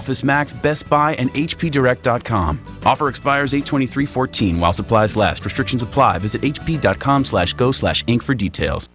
Office Max, Best Buy, and HPDirect.com. Offer expires 8/23/14 while supplies last. Restrictions apply. Visit hp.com/go/inc for details.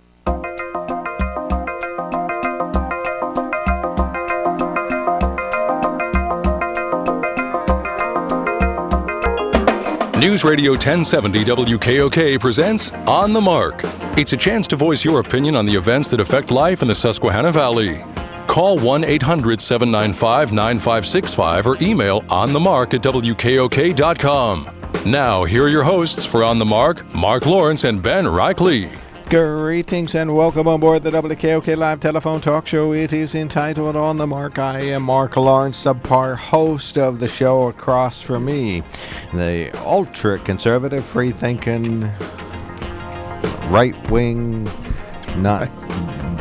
Newsradio 1070 WKOK presents On the Mark. It's a chance to voice your opinion on the events that affect life in the Susquehanna Valley. Call 1-800-795-9565 or email onthemark@wkok.com. Now, here are your hosts for On the Mark, Mark Lawrence and Ben Reichley. Greetings and welcome on board the WKOK Live Telephone Talk Show. It is entitled On the Mark. I am Mark Lawrence, subpar host of the show. Across from me, the ultra-conservative, free-thinking, right-wing, not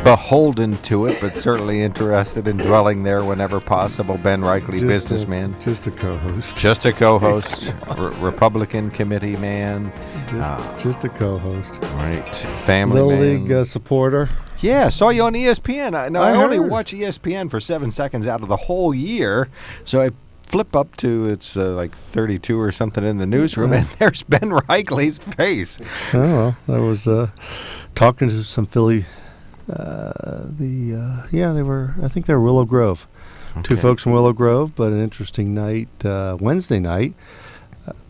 beholden to it, but certainly interested in dwelling there whenever possible, Ben Reichley, businessman. Just a co-host. Just a co-host. Republican committee man. Just a co-host. Right. Family Little man. League supporter. Yeah, saw you on ESPN. I only watch ESPN for 7 seconds out of the whole year, so I flip up to it's like 32 or something in the newsroom, and there's Ben Reichley's face. Oh, well, I was talking to some Philly. They were. I think they were Willow Grove. Okay. Two folks from Willow Grove, but an interesting night. Wednesday night,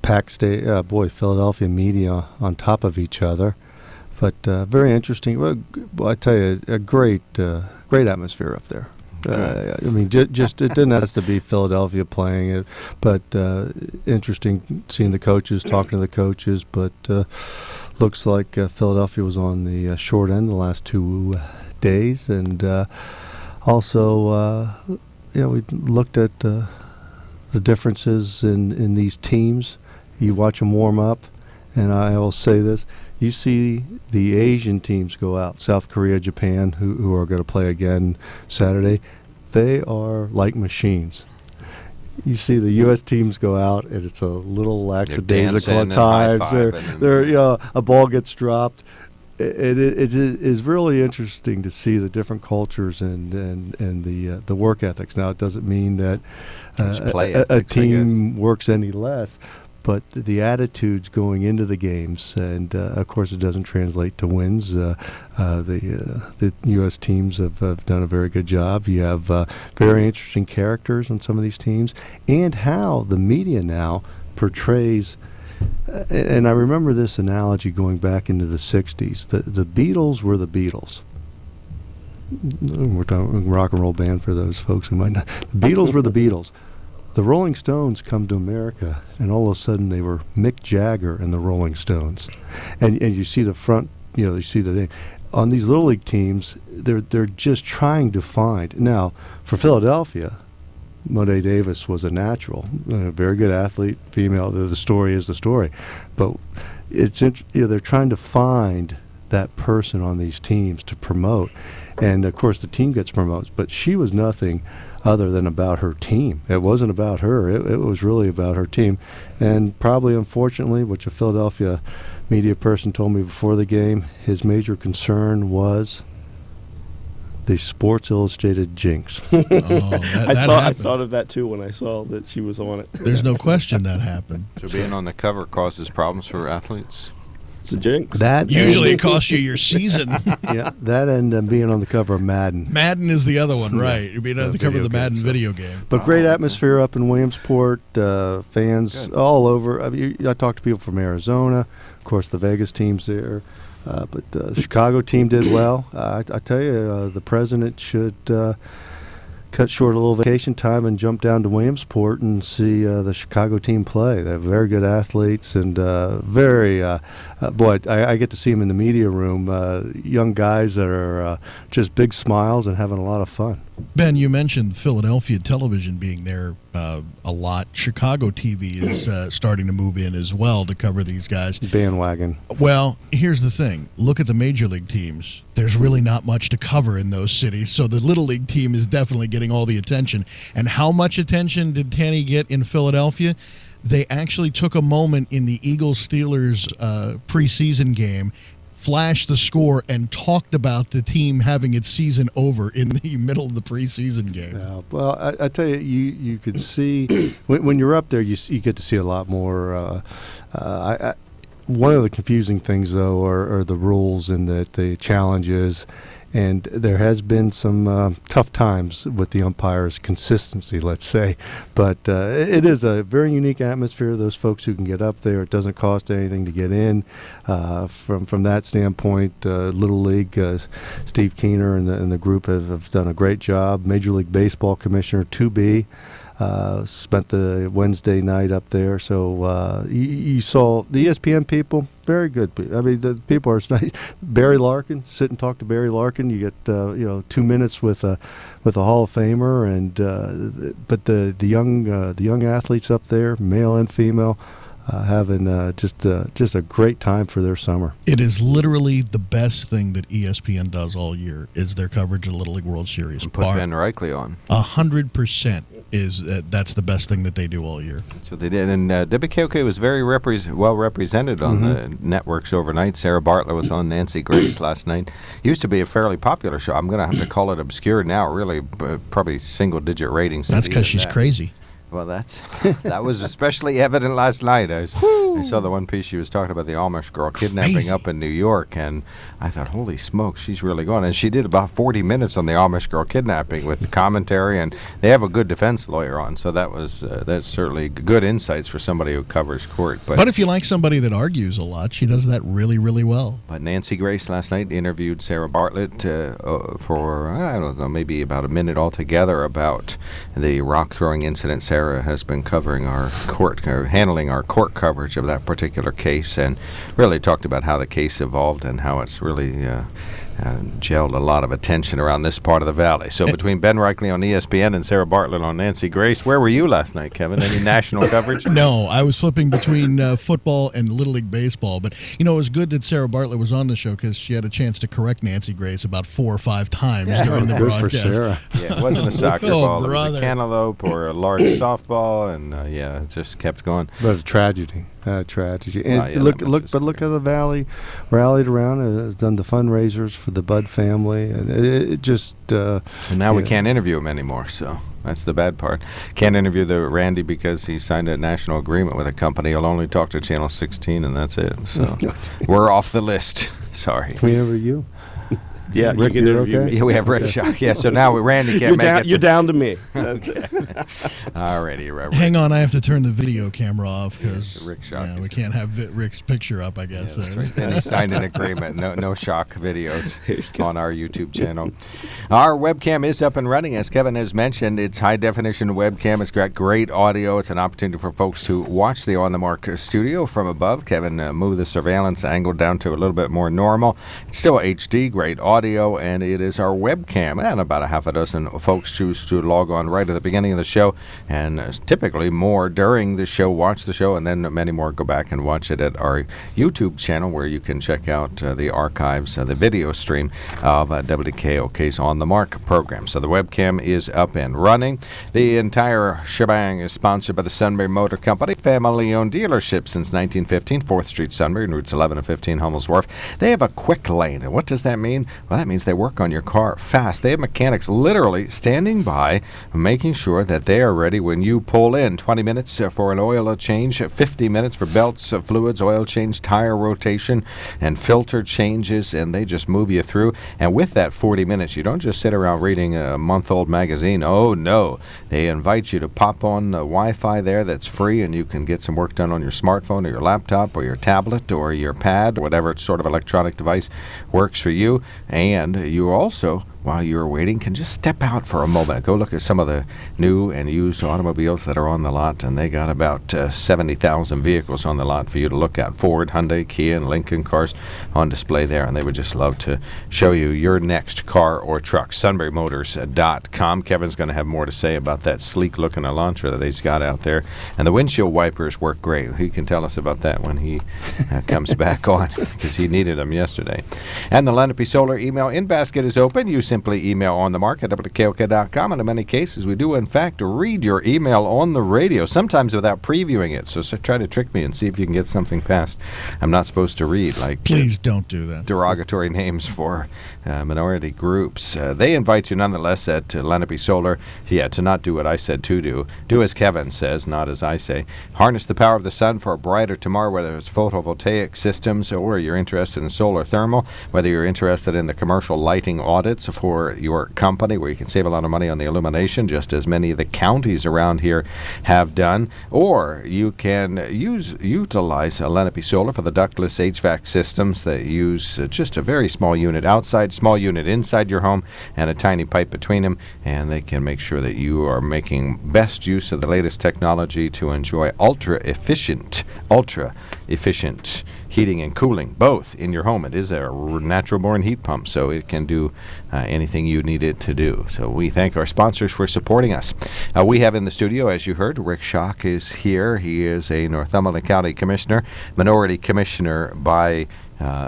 packed Philadelphia media on top of each other, but very interesting. Well, I tell you, a great atmosphere up there. I mean, just it didn't have to be Philadelphia playing it, but interesting seeing the coaches, talking to the coaches, but. Looks like Philadelphia was on the short end the last 2 days, and also, we looked at the differences in these teams. You watch them warm up, and I will say this: you see the Asian teams go out, South Korea, Japan, who are going to play again Saturday. They are like machines. You see the U.S. teams go out, and it's a little lackadaisical at times. A ball gets dropped. It is really interesting to see the different cultures and the work ethics. Now, it doesn't mean that a team works any less, but the attitudes going into the games, and of course, it doesn't translate to wins. The U.S. teams have done a very good job. You have very interesting characters on some of these teams, and how the media now portrays. And I remember this analogy going back into the '60s. The Beatles were the Beatles. We're talking rock and roll band for those folks who might not. The Beatles were the Beatles. The Rolling Stones come to America, and all of a sudden they were Mick Jagger and the Rolling Stones, and you see the front, you see the name on these little league teams. They're just trying to find. Now, for Philadelphia, Monet Davis was a natural, very good athlete, female. The story is the story, but they're trying to find that person on these teams to promote, and of course the team gets promoted. But she was nothing other than about her team. It wasn't about her. It was really about her team. And probably, unfortunately, which a Philadelphia media person told me before the game, his major concern was the Sports Illustrated jinx. I thought of that, too, when I saw that she was on it. There's no question that happened. So being on the cover causes problems for athletes? It's a jinx. That usually it costs you your season. Yeah, that and being on the cover of Madden. Madden is the other one, right? You're being on the cover of the Madden video game. But great atmosphere up in Williamsport. Fans all over. I talked to people from Arizona. Of course, the Vegas team's there. But the Chicago team did well. I tell you, the president should cut short a little vacation time and jump down to Williamsport and see the Chicago team play. They have very good athletes and I get to see them in the media room. Young guys that are just big smiles and having a lot of fun. Ben, you mentioned Philadelphia television being there a lot. Chicago TV is starting to move in as well to cover these guys. Bandwagon. Well, here's the thing. Look at the major league teams. There's really not much to cover in those cities, so the little league team is definitely getting all the attention. And how much attention did Tanny get in Philadelphia? They actually took a moment in the Eagles-Steelers preseason game flashed the score and talked about the team having its season over in the middle of the preseason game. Yeah, well, I tell you, you could see when you're up there, you get to see a lot more. One of the confusing things, though, are the rules and the challenges. And there has been some tough times with the umpires' consistency, let's say. But it is a very unique atmosphere. Those folks who can get up there, it doesn't cost anything to get in. From that standpoint, Little League, Steve Keener and the group have done a great job. Major League Baseball Commissioner 2B spent the Wednesday night up there. So you saw the ESPN people, very good. I mean, the people are nice. Barry Larkin, sit and talk to Barry Larkin. You get 2 minutes with a Hall of Famer, and but the young athletes up there, male and female, having just a great time for their summer. It is literally the best thing that ESPN does all year is their coverage of the Little League World Series. And put Ben Reichley on. 100% is that's the best thing that they do all year. That's what they did. And WKOK was very well represented on the networks overnight. Sarah Bartlett was on Nancy Grace last night. Used to be a fairly popular show. I'm going to have to call it obscure now, really, probably single-digit ratings. That's because she's crazy. Well, that was especially evident last night. I saw the one piece she was talking about the Amish girl kidnapping up in New York, and I thought, holy smoke, she's really going. And she did about 40 minutes on the Amish girl kidnapping with the commentary, and they have a good defense lawyer on, so that's certainly good insights for somebody who covers court. But if you like somebody that argues a lot, she does that really, really well. But Nancy Grace last night interviewed Sarah Bartlett for, I don't know, maybe about a minute altogether about the rock throwing incident. Sarah has been covering handling our court coverage of that particular case, and really talked about how the case evolved and how it's really gelled a lot of attention around this part of the valley. So between Ben Reichley on ESPN and Sarah Bartlett on Nancy Grace, where were you last night, Kevin? Any national coverage? No, I was flipping between football and Little League Baseball. But, it was good that Sarah Bartlett was on the show because she had a chance to correct Nancy Grace about 4 or 5 times during the broadcast. For Sarah. Yeah, it wasn't a soccer ball. It was a cantaloupe or a large softball, and it just kept going. But a tragedy. Tragedy. And look at the Valley rallied around and has done the fundraisers for the Budd family, and it just. And now we can't interview him anymore, so that's the bad part. Can't interview the Randy because he signed a national agreement with a company. He'll only talk to Channel 16, and that's it. So we're off the list. Sorry. Can we interview you? Yeah, Rick, you can interview okay? me. Yeah, we have Rick Shoch. Yeah, so now Randy can't make it. You're down to me. Okay. All righty. Hang on, I have to turn the video camera off because Rick Shoch we can't have Rick's picture up, I guess. Yeah, right. And he signed an agreement. No Shoch videos on our YouTube channel. Our webcam is up and running. As Kevin has mentioned, it's high-definition webcam. It's got great audio. It's an opportunity for folks to watch the On the Mark studio from above. Kevin moved the surveillance angle down to a little bit more normal. It's still HD, great audio, and it is our webcam. And about a half a dozen folks choose to log on right at the beginning of the show, and typically more during the show, watch the show, and then many more go back and watch it at our YouTube channel, where you can check out the archives, the video stream of WKOK's On the Mark program. So the webcam is up and running. The entire shebang is sponsored by the Sunbury Motor Company, family-owned dealership since 1915, 4th Street, Sunbury, and routes 11 and 15, Hummel's Wharf. They have a quick lane, and what does that mean? Well, that means they work on your car fast. They have mechanics literally standing by, making sure that they are ready when you pull in. 20 minutes for an oil change, 50 minutes for belts, fluids, oil change, tire rotation, and filter changes, and they just move you through. And with that 40 minutes, you don't just sit around reading a month-old magazine. Oh, no. They invite you to pop on the Wi-Fi there that's free, and you can get some work done on your smartphone or your laptop or your tablet or your pad, whatever sort of electronic device works for you. And you also, while you're waiting, can just step out for a moment. Go look at some of the new and used automobiles that are on the lot, and they got about 70,000 vehicles on the lot for you to look at. Ford, Hyundai, Kia, and Lincoln cars on display there, and they would just love to show you your next car or truck. SunburyMotors.com. Kevin's going to have more to say about that sleek-looking Elantra that he's got out there, and the windshield wipers work great. He can tell us about that when he comes back on, because he needed them yesterday. And the Lenape Solar email in basket is open. You send simply email onthemark@WKOK.com. And in many cases, we do, in fact, read your email on the radio, sometimes without previewing it. So try to trick me and see if you can get something past I'm not supposed to read, like please don't do that. Derogatory names for minority groups. They invite you nonetheless at Lenape Solar, to not do what I said to do. Do as Kevin says, not as I say. Harness the power of the sun for a brighter tomorrow, whether it's photovoltaic systems or you're interested in solar thermal, whether you're interested in the commercial lighting audits for your company where you can save a lot of money on the illumination, just as many of the counties around here have done, or you can utilize Lenape Solar for the ductless HVAC systems that use just a very small unit outside, small unit inside your home, and a tiny pipe between them, and they can make sure that you are making best use of the latest technology to enjoy ultra efficient heating and cooling, both in your home. It is a natural-born heat pump, so it can do anything you need it to do. So we thank our sponsors for supporting us. We have in the studio, as you heard, Rick Shoch is here. He is a Northumberland County Commissioner, minority commissioner by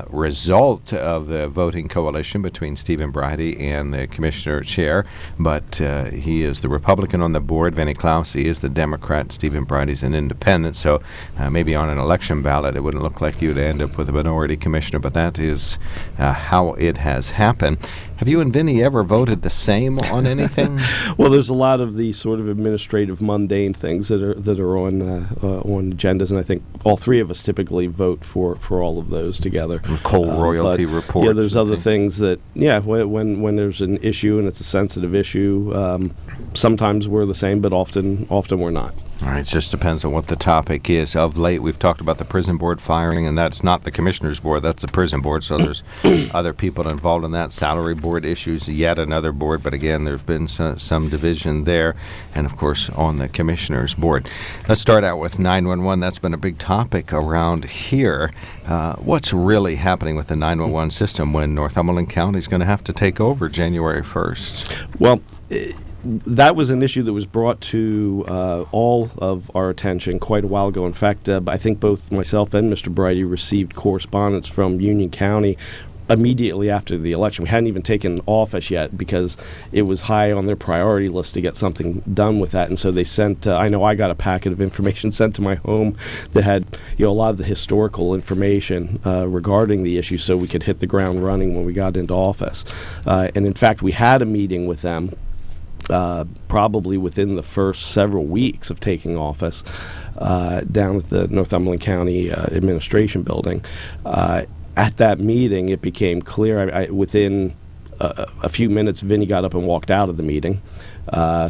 result of the voting coalition between Stephen Bridey and the commissioner chair, but he is the Republican on the board. Vinnie Clausey is the Democrat. Stephen Bridey's an independent, so maybe on an election ballot it wouldn't look like you'd end up with a minority commissioner, but that is how it has happened. Have you and Vinnie ever voted the same on anything? Well, there's a lot of the sort of administrative, mundane things that are on agendas, and I think all three of us typically vote for all of those together. Coal royalty reports. Yeah, there's other things that, when there's an issue and it's a sensitive issue, sometimes we're the same, but often we're not. All right, it just depends on what the topic is. Of late, we've talked about the prison board firing, and that's not the commissioner's board, that's the prison board, so there's other people involved in that. Salary board issues, yet another board, but again, there's been some division there, and of course, on the commissioner's board. Let's start out with 911. That's been a big topic around here. What's really happening with the 911 system when Northumberland County is going to have to take over January 1st? Well, that was an issue that was brought to all of our attention quite a while ago. In fact, I think both myself and Mr. Bridey received correspondence from Union County immediately after the election. We hadn't even taken office yet because it was high on their priority list to get something done with that. And so they sent, I know I got a packet of information sent to my home that had a lot of the historical information regarding the issue so we could hit the ground running when we got into office. And in fact, we had a meeting with them probably within the first several weeks of taking office down at the Northumberland County Administration Building. At that meeting, it became clear, within a few minutes, Vinnie got up and walked out of the meeting.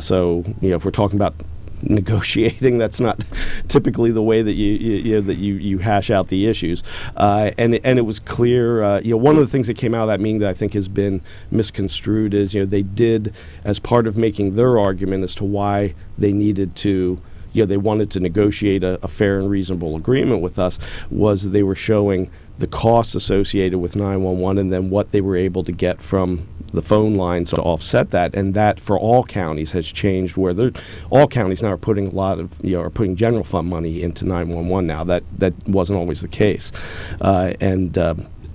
So, if we're talking about negotiating, that's not typically the way that you hash out the issues. And it was clear, one of the things that came out of that meeting that I think has been misconstrued is, they did, as part of making their argument as to why they needed to, they wanted to negotiate a fair and reasonable agreement with us, was they were showing the costs associated with 911 and then what they were able to get from the phone lines to offset that, and that for all counties has changed where all counties now are putting a lot of are putting general fund money into 911 now. That wasn't always the case, and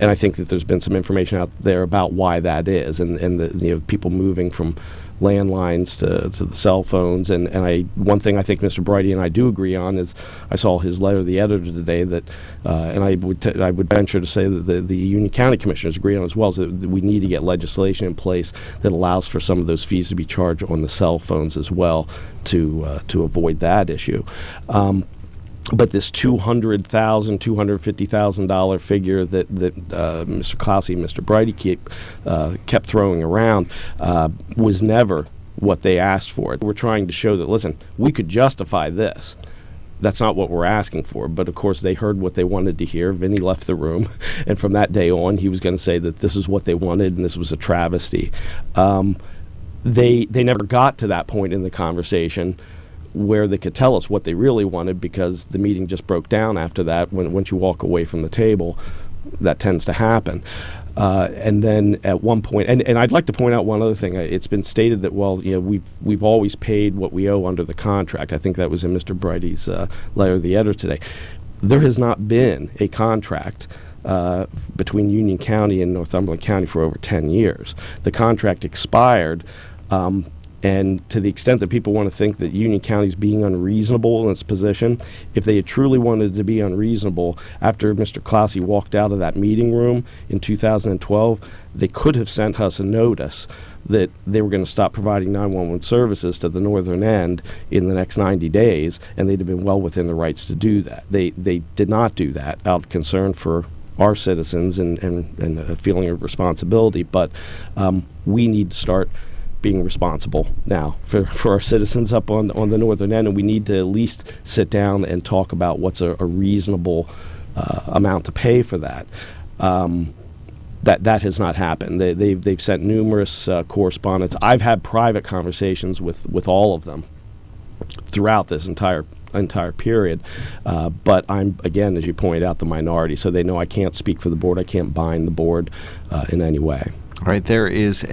I think that there's been some information out there about why that is, and the people moving from landlines to the cell phones, and one thing I think Mr. Bridey and I do agree on is I saw his letter to the editor today that, and I would venture to say that the Union County Commissioners agree on as well, is that we need to get legislation in place that allows for some of those fees to be charged on the cell phones as well to avoid that issue. But this $200,000, $250,000 figure that Mr. Clausey and Mr. Bridey kept throwing around was never what they asked for. We're trying to show that, listen, we could justify this. That's not what we're asking for. But, of course, they heard what they wanted to hear. Vinnie left the room. And from that day on, he was going to say that this is what they wanted and this was a travesty. They never got to that point in the conversation where they could tell us what they really wanted, because the meeting just broke down after that. Once you walk away from the table, that tends to happen. And then at one point, and I'd like to point out one other thing. It's been stated that, we've always paid what we owe under the contract. I think that was in Mr. Bridey's letter to the editor today. There has not been a contract between Union County and Northumberland County for over 10 years. The contract expired, and to the extent that people want to think that Union County is being unreasonable in its position, if they had truly wanted to be unreasonable, after Mr. Clausy walked out of that meeting room in 2012, they could have sent us a notice that they were going to stop providing 911 services to the northern end in the next 90 days, and they'd have been well within their rights to do that. They did not do that out of concern for our citizens and a feeling of responsibility, but we need to start being responsible now for our citizens up on the northern end, and we need to at least sit down and talk about what's a reasonable amount to pay for that. That has not happened. They've sent numerous correspondence. I've had private conversations with all of them throughout this entire period, but I'm, again, as you pointed out, the minority, so they know I can't speak for the board. I can't bind the board in any way. Right, there is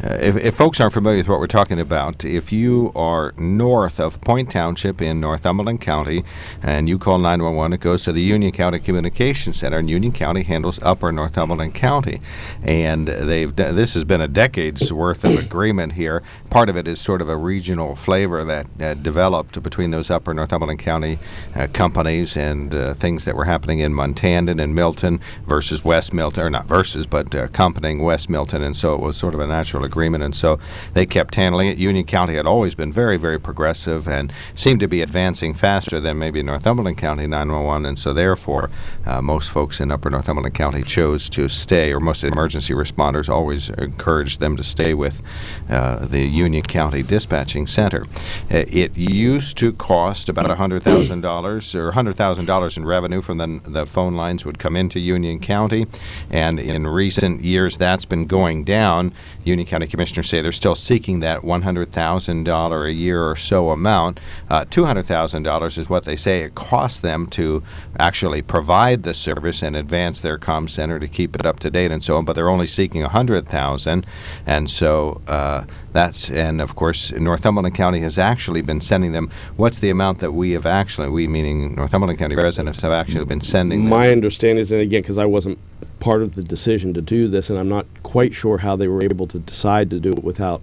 if folks aren't familiar with what we're talking about, if you are north of Point Township in Northumberland County and you call 911, it goes to the Union County Communications Center, and Union County handles Upper Northumberland County. And this has been a decade's worth of agreement here. Part of it is sort of a regional flavor that developed between those Upper Northumberland County companies and things that were happening in Montandon and Milton versus West Milton, or not versus, but accompanying West Milton, and so it was sort of a natural agreement, and so they kept handling it. Union County had always been very, very progressive and seemed to be advancing faster than maybe Northumberland County 911, and so therefore most folks in Upper Northumberland County chose to stay, or most of the emergency responders always encouraged them to stay with the Union County Dispatching Center. It used to cost about $100,000 or $100,000 in revenue from the phone lines would come into Union County, and in recent years that's been going down. Union County commissioners say they're still seeking that $100,000 a year or so amount. $200,000 is what they say it costs them to actually provide the service and advance their comm center to keep it up to date and so on, but they're only seeking $100,000, and so and of course Northumberland County has actually been sending them. What's the amount that we meaning Northumberland County residents, have actually been sending them? My understanding is, and again, because I wasn't part of the decision to do this, and I'm not quite sure how they were able to decide to do it without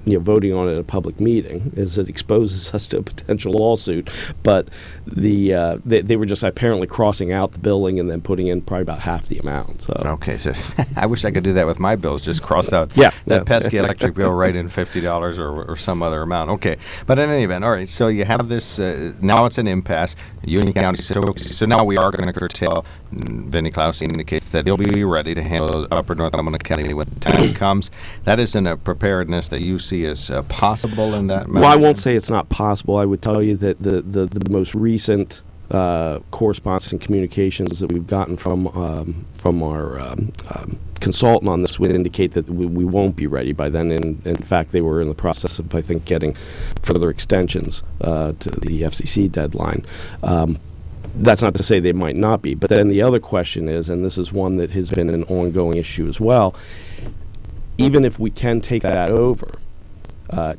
voting on it at a public meeting, as it exposes us to a potential lawsuit. But they were just apparently crossing out the billing and then putting in probably about half the amount. So okay, so I wish I could do that with my bills. Just cross out that pesky electric bill, right in $50 or some other amount. Okay, but in any event, all right. So you have this. Now it's an impasse. Union County said, okay, so now we are going to curtail. Vinnie Claus indicates that he'll be ready to handle Upper Northumberland County when the time comes. That isn't a preparedness that you see as possible in that matter? Well, I won't say it's not possible. I would tell you that the most recent correspondence and communications that we've gotten from our consultant on this would indicate that we won't be ready by then. And in fact, they were in the process of, I think, getting further extensions to the FCC deadline. That's not to say they might not be. But then the other question is, and this is one that has been an ongoing issue as well, even if we can take that over,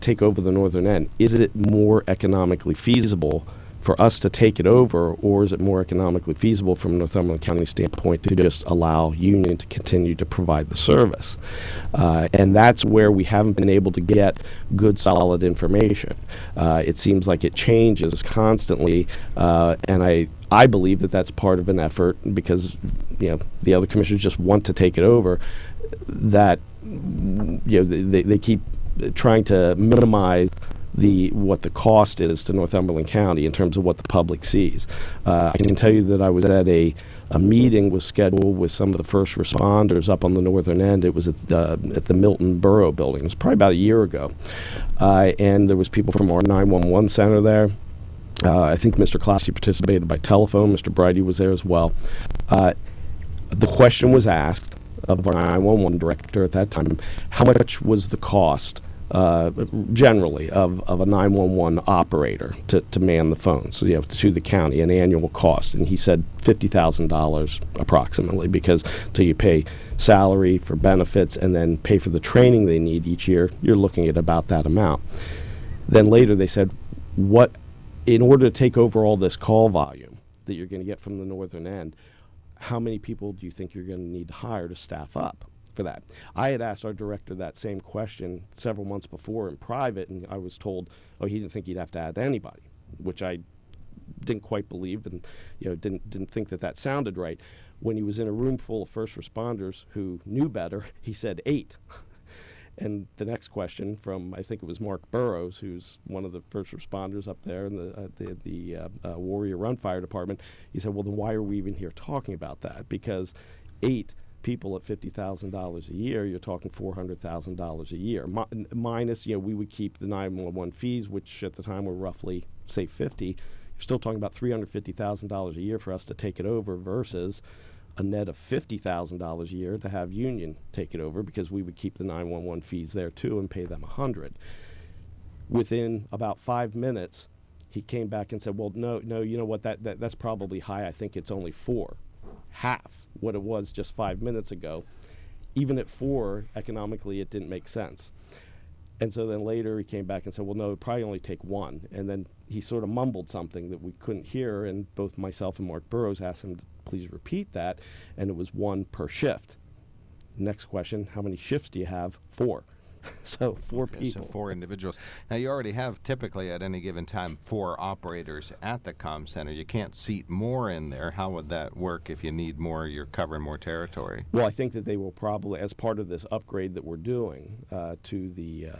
take over the northern end, is it more economically feasible for us to take it over, or is it more economically feasible from a Northumberland County standpoint to just allow Union to continue to provide the service? And that's where we haven't been able to get good, solid information. It seems like it changes constantly, and I believe that that's part of an effort, because the other commissioners just want to take it over, that they keep trying to minimize what the cost is to Northumberland County in terms of what the public sees. I can tell you that I was at a meeting was scheduled with some of the first responders up on the northern end. It was at the Milton Borough Building. It was probably about a year ago, and there was people from our 911 center there. I think Mr. Clausy participated by telephone. Mr. Brighty was there as well. The question was asked of our 911 director at that time, how much was the cost generally of a 911 operator to man the phones, to the county, an annual cost? And he said $50,000 approximately, because till you pay salary for benefits and then pay for the training they need each year, you're looking at about that amount. Then later they said, in order to take over all this call volume that you're going to get from the northern end, how many people do you think you're going to need to hire to staff up for that? I had asked our director that same question several months before in private, and I was told, oh, he didn't think he'd have to add anybody, which I didn't quite believe, and didn't think that sounded right. When he was in a room full of first responders who knew better, he said 8. And the next question from, I think it was Mark Burrows, who's one of the first responders up there in the Warrior Run Fire Department, he said, well, then why are we even here talking about that? Because 8 people at $50,000 a year, you're talking $400,000 a year. Minus, we would keep the 911 fees, which at the time were roughly, say, 50. You're still talking about $350,000 a year for us to take it over versus a net of $50,000 a year to have Union take it over, because we would keep the 911 fees there too and pay them $100. Within about 5 minutes, he came back and said, well, no, you know what, that's probably high. I think it's only 4. Half what it was just 5 minutes ago. Even at 4, economically, it didn't make sense. And so then later he came back and said, well, no, it'd probably only take 1. And then he sort of mumbled something that we couldn't hear, and both myself and Mark Burrows asked him to please repeat that, and it was 1 per shift. Next question, how many shifts do you have? 4. So 4 people. So 4 individuals. Now, you already have typically at any given time 4 operators at the comm center. You can't seat more in there. How would that work if you need more, you're covering more territory? Well, I think that they will probably, as part of this upgrade that we're doing to the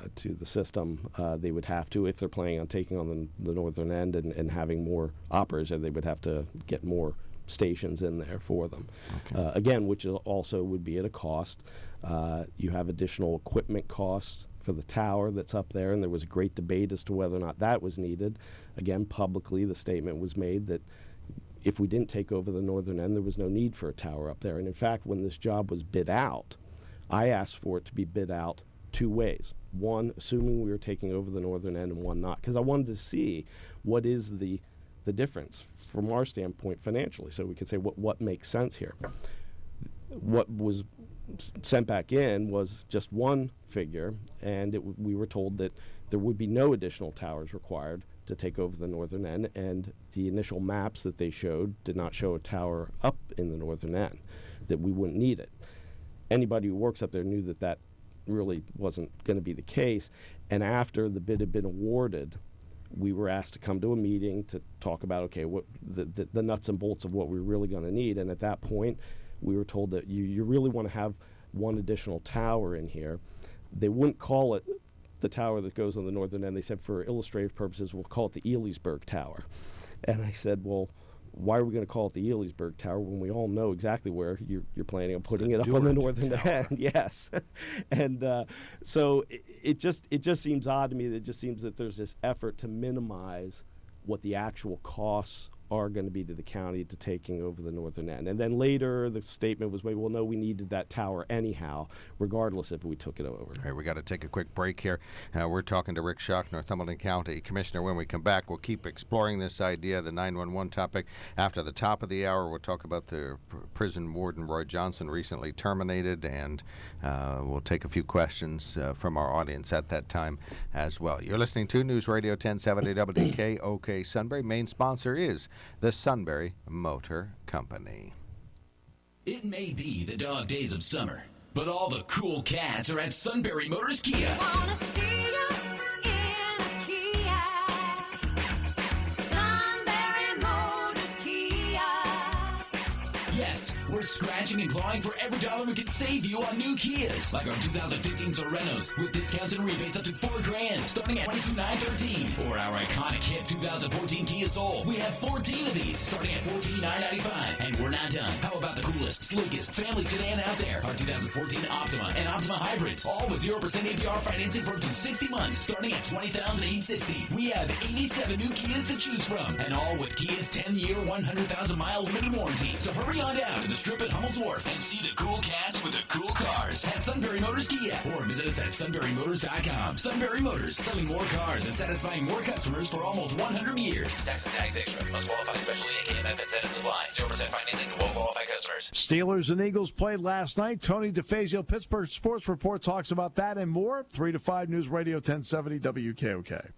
system, they would have to, if they're planning on taking on the northern end and having more operators, they would have to get more stations in there for them. Okay. Again, which also would be at a cost. You have additional equipment costs for the tower that's up there, and there was a great debate as to whether or not that was needed. Again, publicly, the statement was made that if we didn't take over the northern end, there was no need for a tower up there. And in fact, when this job was bid out, I asked for it to be bid out 2 ways. One, assuming we were taking over the northern end, and one not, because I wanted to see what is the difference from our standpoint financially, so we could say what makes sense here. What was sent back in was just 1 figure, and we were told that there would be no additional towers required to take over the northern end, and the initial maps that they showed did not show a tower up in the northern end, that we wouldn't need it. Anybody who works up there knew that really wasn't going to be the case, and after the bid had been awarded, we were asked to come to a meeting to talk about, okay, what the nuts and bolts of what we're really going to need. And at that point, we were told that you really want to have 1 additional tower in here. They wouldn't call it the tower that goes on the northern end. They said, for illustrative purposes, we'll call it the Elysburg Tower. And I said, well, why are we going to call it the Elysburg Tower when we all know exactly where you're planning on putting it up on the northern end? Yes. And so it just seems odd to me that it just seems that there's this effort to minimize what the actual costs are going to be to the county to taking over the northern end. And then later the statement was made, well, no, we needed that tower anyhow, regardless if we took it over. All right, we got to take a quick break here. We're talking to Rick Shoch, Northumberland County Commissioner. When we come back, we'll keep exploring this idea, the 911 topic. After the top of the hour, we'll talk about the prison warden, Roy Johnson, recently terminated, and we'll take a few questions from our audience at that time as well. You're listening to News Radio 1070 WKOK Sunbury. Main sponsor is the Sunbury Motor Company. It may be the dog days of summer, but all the cool cats are at Sunbury Motors Kia. Wanna see you in a Kia. Sunbury Motors Kia. Yes, we're scratching and clawing for every dollar we can save you on new Kias, like our 2015 Sorenos with discounts and rebates up to $4,000, starting at $22,913, or our iconic hit 2014 Kia Soul. We have 14 of these, starting at $14,995, and we're not done. How about the coolest, sleekest family sedan out there? Our 2014 Optima and Optima Hybrids, all with 0% APR financing for up to 60 months, starting at $20,860. We have 87 new Kias to choose from, and all with Kia's 10-year, 100,000-mile limited warranty. So hurry on down to the Strip at Hummel's Wharf and see the cool cats with the cool cars at Sunbury Motors Kia, or visit us at sunburymotors.com. Sunbury Motors, selling more cars and satisfying more customers for almost 100 years. Tax and tax extra. Must qualify specially at AMF Incentive Supply. 0% financing to well-qualified customers. Steelers and Eagles played last night. Tony DeFazio, Pittsburgh Sports Report, talks about that and more. 3 to 5 News Radio 1070 WKOK.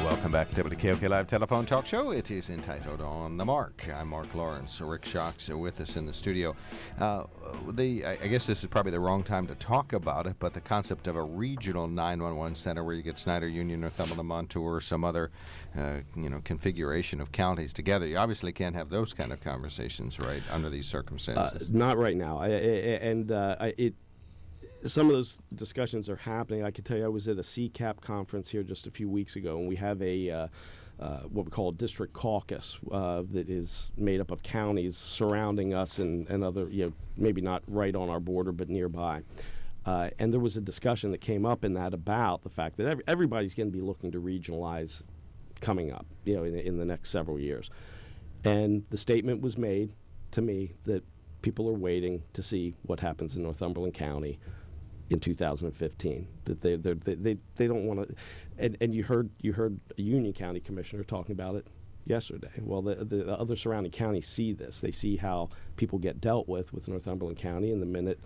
Welcome back to WKOK Live Telephone Talk Show. It is entitled On the Mark. I'm Mark Lawrence. Rick Shoch's with us in the studio. I guess this is probably the wrong time to talk about it, but the concept of a regional 911 center where you get Snyder, Union, Northumberland, Montour, some other configuration of counties together. You obviously can't have those kind of conversations, right, under these circumstances. Not right now. Some of those discussions are happening. I can tell you I was at a CCAP conference here just a few weeks ago, and we have a what we call a district caucus that is made up of counties surrounding us and other, maybe not right on our border but nearby. And there was a discussion that came up in that about the fact that everybody's going to be looking to regionalize coming up, in the next several years. And the statement was made to me that people are waiting to see what happens in Northumberland County in 2015, that they don't want to, and you heard a Union County commissioner talking about it yesterday. Well, the other surrounding counties see this. They see how people get dealt with Northumberland County, and the minute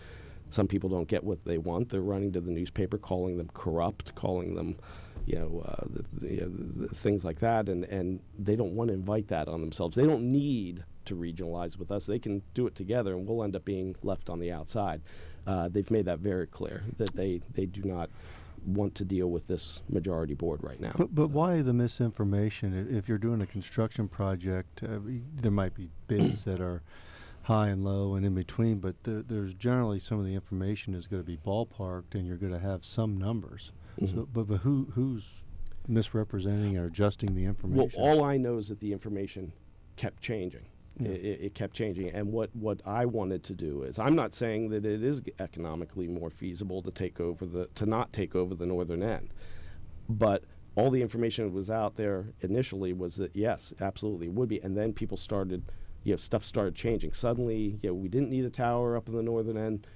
some people don't get what they want, they're running to the newspaper, calling them corrupt, calling them, things like that, and they don't want to invite that on themselves. They don't need to regionalize with us. They can do it together, and we'll end up being left on the outside. They've made that very clear, that they do not want to deal with this majority board right now. But why the misinformation? If you're doing a construction project, there might be bids that are high and low and in between, but there's generally some of the information is going to be ballparked, and you're going to have some numbers. Mm-hmm. So, but who's misrepresenting or adjusting the information? Well, all I know is that the information kept changing. Yeah. It kept changing, and what I wanted to do is, I'm not saying that it is economically more feasible to not take over the northern end, but all the information that was out there initially was that yes, absolutely it would be, and then people started, stuff started changing. Suddenly, we didn't need a tower up in the northern end.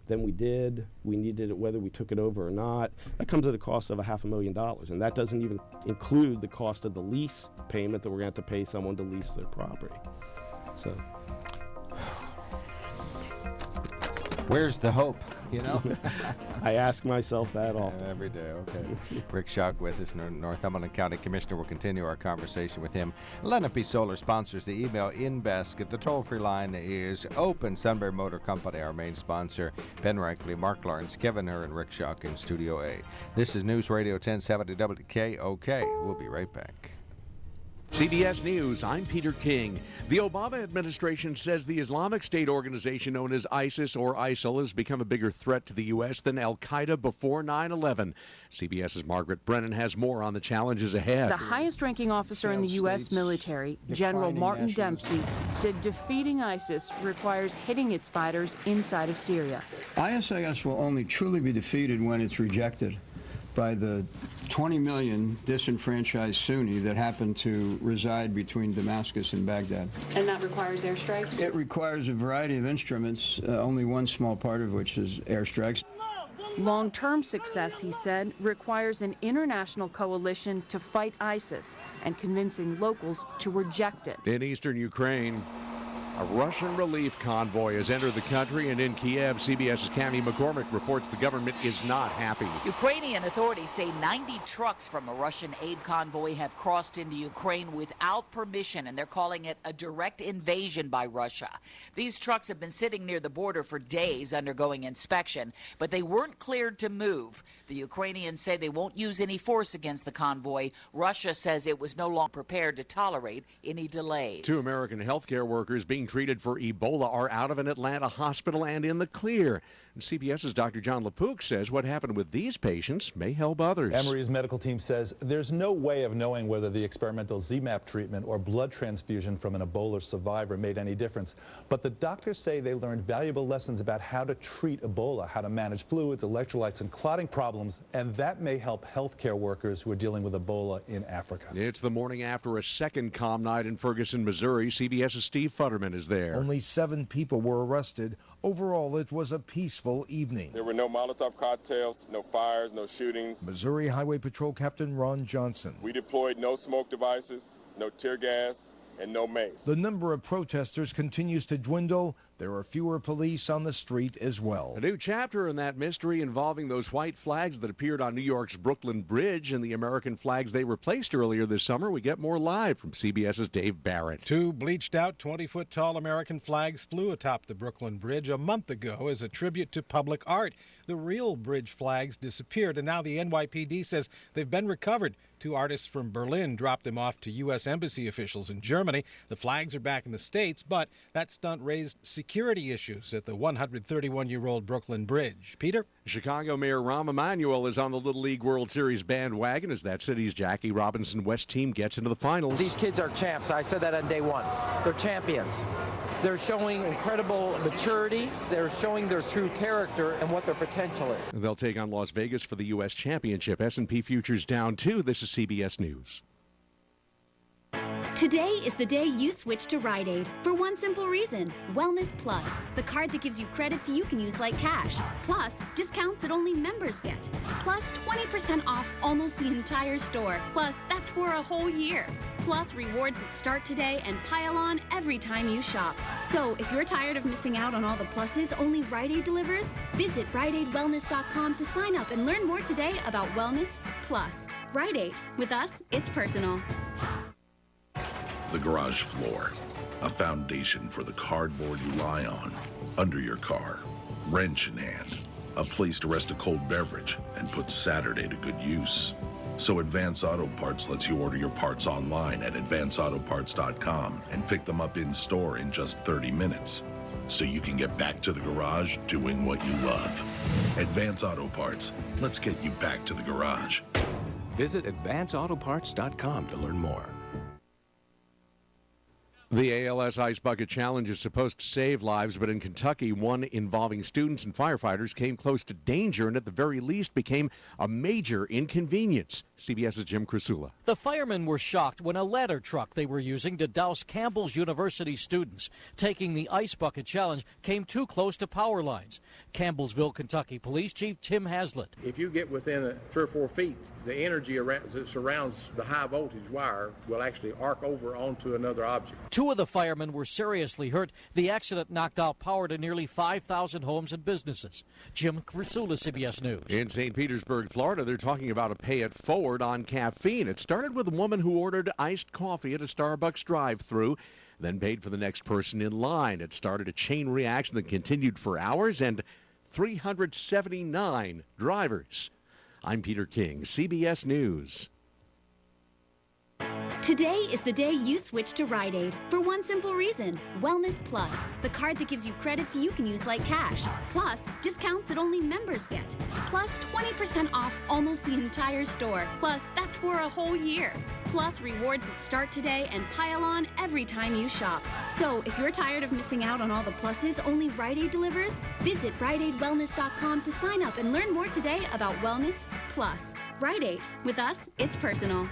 Then we did. We needed it whether we took it over or not. That comes at a cost of $500,000, and that doesn't even include the cost of the lease payment that we're going to have to pay someone to lease their property. So, where's the hope? I ask myself that often. Every day, okay. Rick Shoch with us, Northumberland County Commissioner. We'll continue our conversation with him. Lenape Solar sponsors the email in basket. The toll-free line is open. Sunbury Motor Company, our main sponsor. Ben Reichley, Mark Lawrence, Kevin Herr, and Rick Shoch in Studio A. This is Newsradio 1070 WKOK. We'll be right back. CBS News, I'm Peter King. The Obama administration says the Islamic State organization known as ISIS or ISIL has become a bigger threat to the U.S. than Al-Qaeda before 9/11. CBS's Margaret Brennan has more on the challenges ahead. The highest-ranking officer in the U.S. military, General Martin Dempsey, said defeating ISIS requires hitting its fighters inside of Syria. ISIS will only truly be defeated when it's rejected by the 20 million disenfranchised Sunni that happen to reside between Damascus and Baghdad. And that requires airstrikes? It requires a variety of instruments, only one small part of which is airstrikes. Long-term success, he said, requires an international coalition to fight ISIS and convincing locals to reject it. In eastern Ukraine, a Russian relief convoy has entered the country, and in Kiev, CBS's Cami McCormick reports the government is not happy. Ukrainian authorities say 90 trucks from a Russian aid convoy have crossed into Ukraine without permission, and they're calling it a direct invasion by Russia. These trucks have been sitting near the border for days undergoing inspection, but they weren't cleared to move. The Ukrainians say they won't use any force against the convoy. Russia says it was no longer prepared to tolerate any delays. 2 American healthcare workers being treated for Ebola are out of an Atlanta hospital and in the clear. And CBS's Dr. John LaPook says what happened with these patients may help others. Emory's medical team says there's no way of knowing whether the experimental ZMapp treatment or blood transfusion from an Ebola survivor made any difference. But the doctors say they learned valuable lessons about how to treat Ebola, how to manage fluids, electrolytes, and clotting problems, and that may help healthcare workers who are dealing with Ebola in Africa. It's the morning after a second calm night in Ferguson, Missouri. CBS's Steve Futterman is there. Only 7 people were arrested. Overall, it was a peaceful evening. There were no Molotov cocktails, no fires, no shootings. Missouri Highway Patrol Captain Ron Johnson. We deployed no smoke devices, no tear gas, and no mace. The number of protesters continues to dwindle, There are fewer police on the street as well. A new chapter in that mystery involving those white flags that appeared on New York's Brooklyn Bridge and the American flags they replaced earlier this summer. We get more live from CBS's Dave Barrett. Two bleached-out 20-foot-tall American flags flew atop the Brooklyn Bridge a month ago as a tribute to public art. The real bridge flags disappeared, and now the NYPD says they've been recovered. Two artists from Berlin dropped them off to U.S. Embassy officials in Germany. The flags are back in the States, but that stunt raised security issues at the 131-year-old Brooklyn Bridge. Peter? Chicago Mayor Rahm Emanuel is on the Little League World Series bandwagon as that city's Jackie Robinson West team gets into the finals. These kids are champs. I said that on day one. They're champions. They're showing incredible maturity. They're showing their true character and what their potential is. They'll take on Las Vegas for the U.S. Championship. S&P futures down 2. This is CBS News. Today is the day you switch to Rite Aid for one simple reason. Wellness Plus, the card that gives you credits you can use like cash. Plus, discounts that only members get. Plus, 20% off almost the entire store. Plus, that's for a whole year. Plus, rewards that start today and pile on every time you shop. So, if you're tired of missing out on all the pluses only Rite Aid delivers, visit RiteAidWellness.com to sign up and learn more today about Wellness Plus. Rite Aid. With us, it's personal. The garage floor, a foundation for the cardboard you lie on, under your car, wrench in hand, a place to rest a cold beverage and put Saturday to good use. So Advance Auto Parts lets you order your parts online at advanceautoparts.com and pick them up in store in just 30 minutes. So you can get back to the garage doing what you love. Advance Auto Parts, let's get you back to the garage. Visit advanceautoparts.com to learn more. The ALS Ice Bucket Challenge is supposed to save lives, but in Kentucky, one involving students and firefighters came close to danger and at the very least became a major inconvenience. CBS's Jim Crisula. The firemen were shocked when a ladder truck they were using to douse Campbell's University students taking the Ice Bucket Challenge came too close to power lines. Campbellsville, Kentucky Police Chief Tim Haslett. If you get within 3 or 4 feet, the energy that surrounds the high voltage wire will actually arc over onto another object. 2 of the firemen were seriously hurt. The accident knocked out power to nearly 5,000 homes and businesses. Jim Crisula, CBS News. In St. Petersburg, Florida, they're talking about a pay it forward on caffeine. It started with a woman who ordered iced coffee at a Starbucks drive-thru, then paid for the next person in line. It started a chain reaction that continued for hours, and 379 drivers. I'm Peter King, CBS News. Today is the day you switch to Rite Aid for one simple reason. Wellness Plus, the card that gives you credits you can use like cash. Plus, discounts that only members get. Plus, 20% off almost the entire store. Plus, that's for a whole year. Plus, rewards that start today and pile on every time you shop. So, if you're tired of missing out on all the pluses only Rite Aid delivers, visit RiteAidWellness.com to sign up and learn more today about Wellness Plus. Rite Aid. With us, it's personal.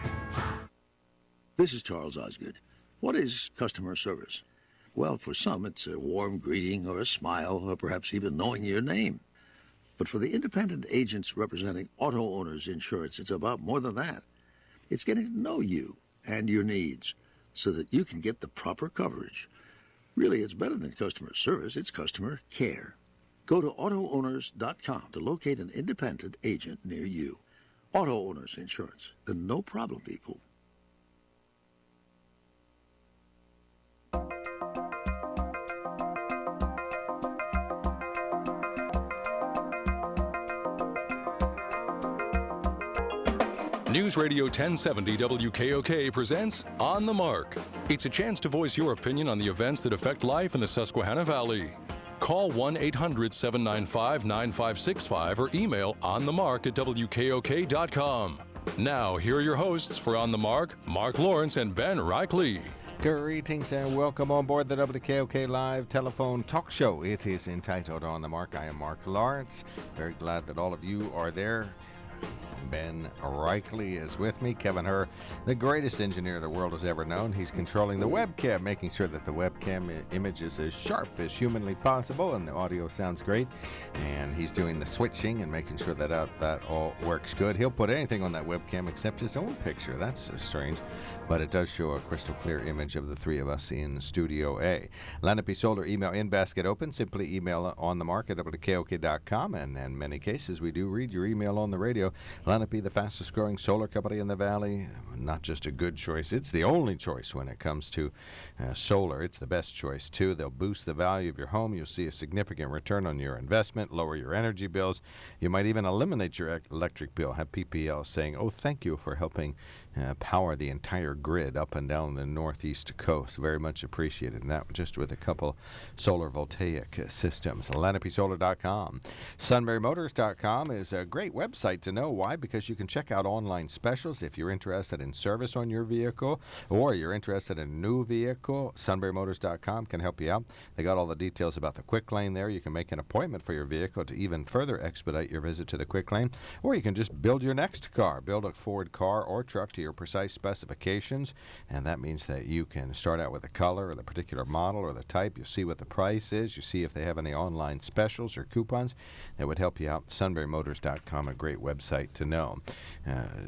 This is Charles Osgood. What is customer service? Well, for some, it's a warm greeting or a smile or perhaps even knowing your name. But for the independent agents representing auto owners insurance, it's about more than that. It's getting to know you and your needs so that you can get the proper coverage. Really, it's better than customer service. It's customer care. Go to AutoOwners.com to locate an independent agent near you. Auto Owners Insurance, the no problem people. Newsradio 1070 WKOK presents On the Mark. It's a chance to voice your opinion on the events that affect life in the Susquehanna Valley. Call 1-800-795-9565 or email onthemark@wkok.com. Now, here are your hosts for On the Mark, Mark Lawrence and Ben Reichley. Greetings and welcome on board the WKOK Live telephone talk show. It is entitled On the Mark. I am Mark Lawrence. Very glad that all of you are there Ben Reichley is with me. Kevin Herr, the greatest engineer the world has ever known. He's controlling the webcam, making sure that the webcam image is as sharp as humanly possible and the audio sounds great. And he's doing the switching and making sure that that all works good. He'll put anything on that webcam except his own picture. That's strange, but it does show a crystal clear image of the three of us in Studio A. Lenape Solar email in basket open. Simply email on the mark at WKOK.com, and in many cases we do read your email on the radio. Lenape, the fastest growing solar company in the valley, not just a good choice, it's the only choice when it comes to solar. It's the best choice too. They'll boost the value of your home. You'll see a significant return on your investment, lower your energy bills. You might even eliminate your electric bill. Have PPL saying, oh, thank you for helping power the entire grid up and down the northeast coast. Very much appreciated. And that just with a couple solar voltaic systems. LenapeSolar.com. SunburyMotors.com is a great website to know. Why? Because you can check out online specials if you're interested in service on your vehicle or you're interested in a new vehicle. SunburyMotors.com can help you out. They got all the details about the quick lane there. You can make an appointment for your vehicle to even further expedite your visit to the quick lane, or you can just build your next car. Build a Ford car or truck to your precise specifications, and that means that you can start out with the color or the particular model or the type. You see what the price is. You see if they have any online specials or coupons that would help you out. SunburyMotors.com, a great website to know.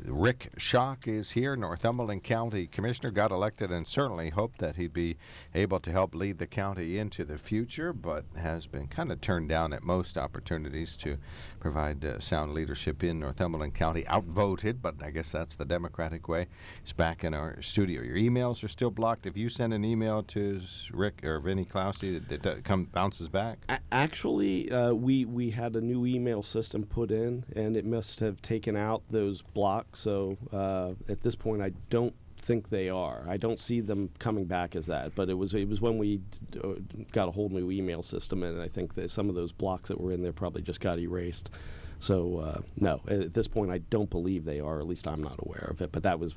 Rick Shoch is here, Northumberland County Commissioner, got elected and certainly hoped that he'd be able to help lead the county into the future, but has been kind of turned down at most opportunities to provide sound leadership in Northumberland County. Outvoted, but I guess that's the Democratic way. He's back in our studio. Your emails are still blocked. If you send an email to Rick or Vinnie Clausey, it bounces back? Actually, we had a new email system put in, and it must have taken out those blocks. So at this point, I don't think they are. I don't see them coming back as that. But it was when we got a whole new email system, and I think that some of those blocks that were in there probably just got erased. So no, at this point I don't believe they are. At least I'm not aware of it. But that was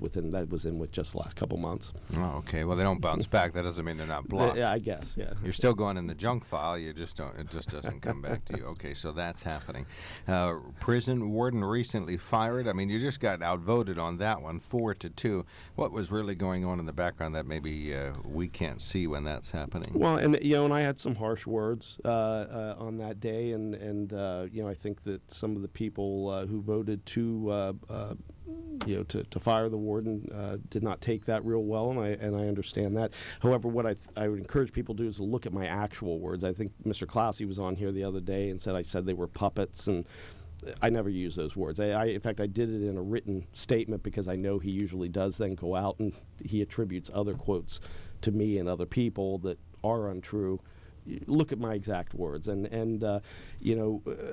in with just the last couple months. Oh, okay. Well, they don't bounce back. That doesn't mean they're not blocked. Yeah, I guess. Yeah. You're still going in the junk file. You just don't. It just doesn't come back to you. Okay, so that's happening. Prison warden recently fired. I mean, you just got outvoted on that one, 4-2. What was really going on in the background that maybe we can't see when that's happening? Well, and I had some harsh words on that day, and I think that some of the people who voted to fire the warden did not take that real well, and I understand that. However, what I would encourage people to do is to look at my actual words. I think Mr. Clausey was on here the other day and said I said they were puppets, and I never use those words. In fact, I did it in a written statement because I know he usually does then go out and he attributes other quotes to me and other people that are untrue. Look at my exact words, and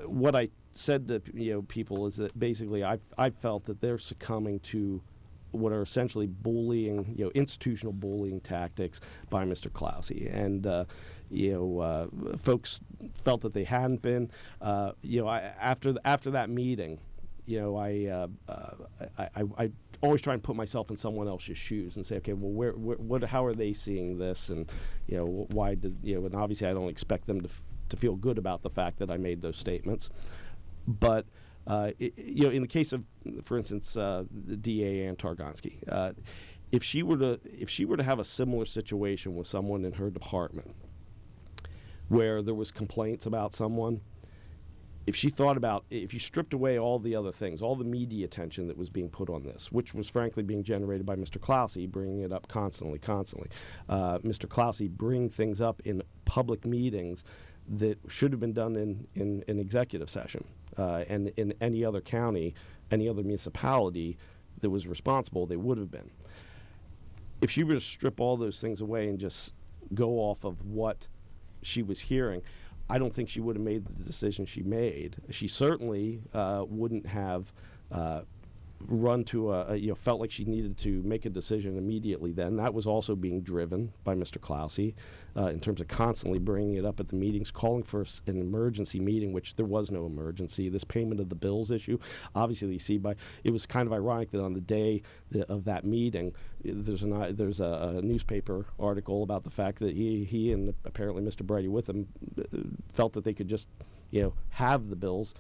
what I said to people is that basically I felt that they're succumbing to what are essentially bullying, institutional bullying tactics by Mr. Clausey, and folks felt that they hadn't been. After that meeting, I always try and put myself in someone else's shoes and say, okay, well, how are they seeing this, and why did and obviously I don't expect them to feel good about the fact that I made those statements, but in the case of, for instance, the DA Ann Targonski, if she were to have a similar situation with someone in her department where there was complaints about someone, if you stripped away all the other things, all the media attention that was being put on this, which was frankly being generated by Mr. Clausey, bringing it up constantly, Mr. Clausey bring things up in public meetings that should have been done in an executive session, and in any other county, any other municipality that was responsible, they would have been. If she were to strip all those things away and just go off of what she was hearing, I don't think she would have made the decision she made. She certainly wouldn't have run to felt like she needed to make a decision immediately then. That was also being driven by Mr. Clausey in terms of constantly bringing it up at the meetings, calling for an emergency meeting, which there was no emergency. This payment of the bills issue, obviously, you see, it was kind of ironic that on the day of that meeting, there's a newspaper article about the fact that he and apparently Mr. Brady with him felt that they could just have the bills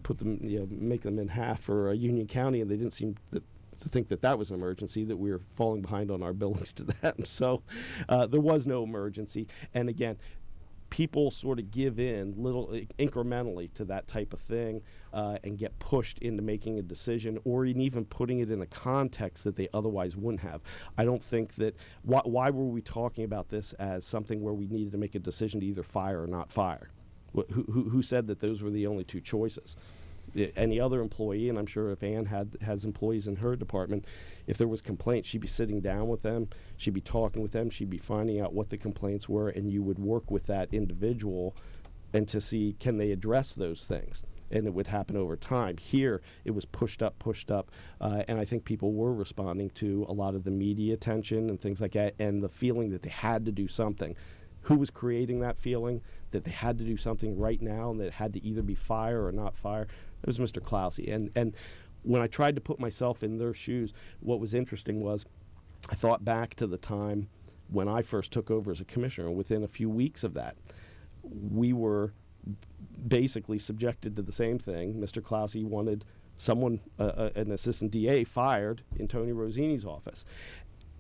put them, make them in half for Union County, and they didn't seem to think that was an emergency, that we were falling behind on our billings to them. So there was no emergency. And again, people sort of give in incrementally to that type of thing and get pushed into making a decision, or even putting it in a context that they otherwise wouldn't have. I don't think that, why were we talking about this as something where we needed to make a decision to either fire or not fire? Who said that those were the only two choices? Any other employee, and I'm sure if Ann has employees in her department, if there was complaints, she'd be sitting down with them, she'd be talking with them, she'd be finding out what the complaints were, and you would work with that individual and to see, can they address those things? And it would happen over time. Here, it was pushed up, and I think people were responding to a lot of the media attention and things like that, and the feeling that they had to do something. Who was creating that feeling that they had to do something right now and that it had to either be fire or not fire? That was Mr. Clousey. And when I tried to put myself in their shoes, what was interesting was I thought back to the time when I first took over as a commissioner, and within a few weeks of that, we were basically subjected to the same thing. Mr. Clousey wanted someone, an assistant DA, fired in Tony Rosini's office.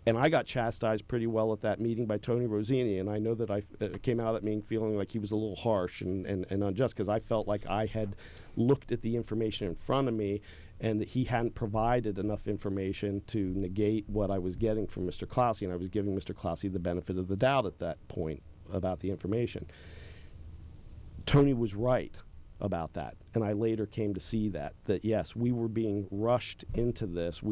And I got chastised pretty well at that meeting by Tony Rosini, and I know that I came out of that meeting feeling like he was a little harsh and unjust, because I felt like I had looked at the information in front of me and that he hadn't provided enough information to negate what I was getting from Mr. Clousey, and I was giving Mr. Clousey the benefit of the doubt at that point about the information. Tony was right about that, and I later came to see that yes, we were being rushed into this.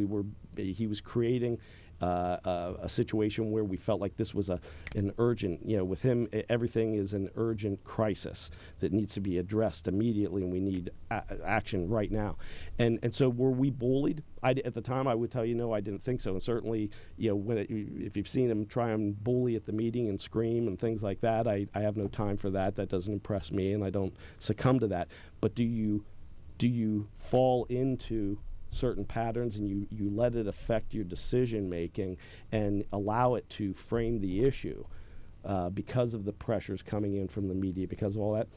He was creating a situation where we felt like this was an urgent, with him, everything is an urgent crisis that needs to be addressed immediately, and we need action right now. And so were we bullied? At the time, I would tell you, no, I didn't think so. And certainly, if you've seen him try and bully at the meeting and scream and things like that, I have no time for that. That doesn't impress me, and I don't succumb to that. But do you fall into certain patterns and you let it affect your decision making and allow it to frame the issue because of the pressures coming in from the media, because of all that?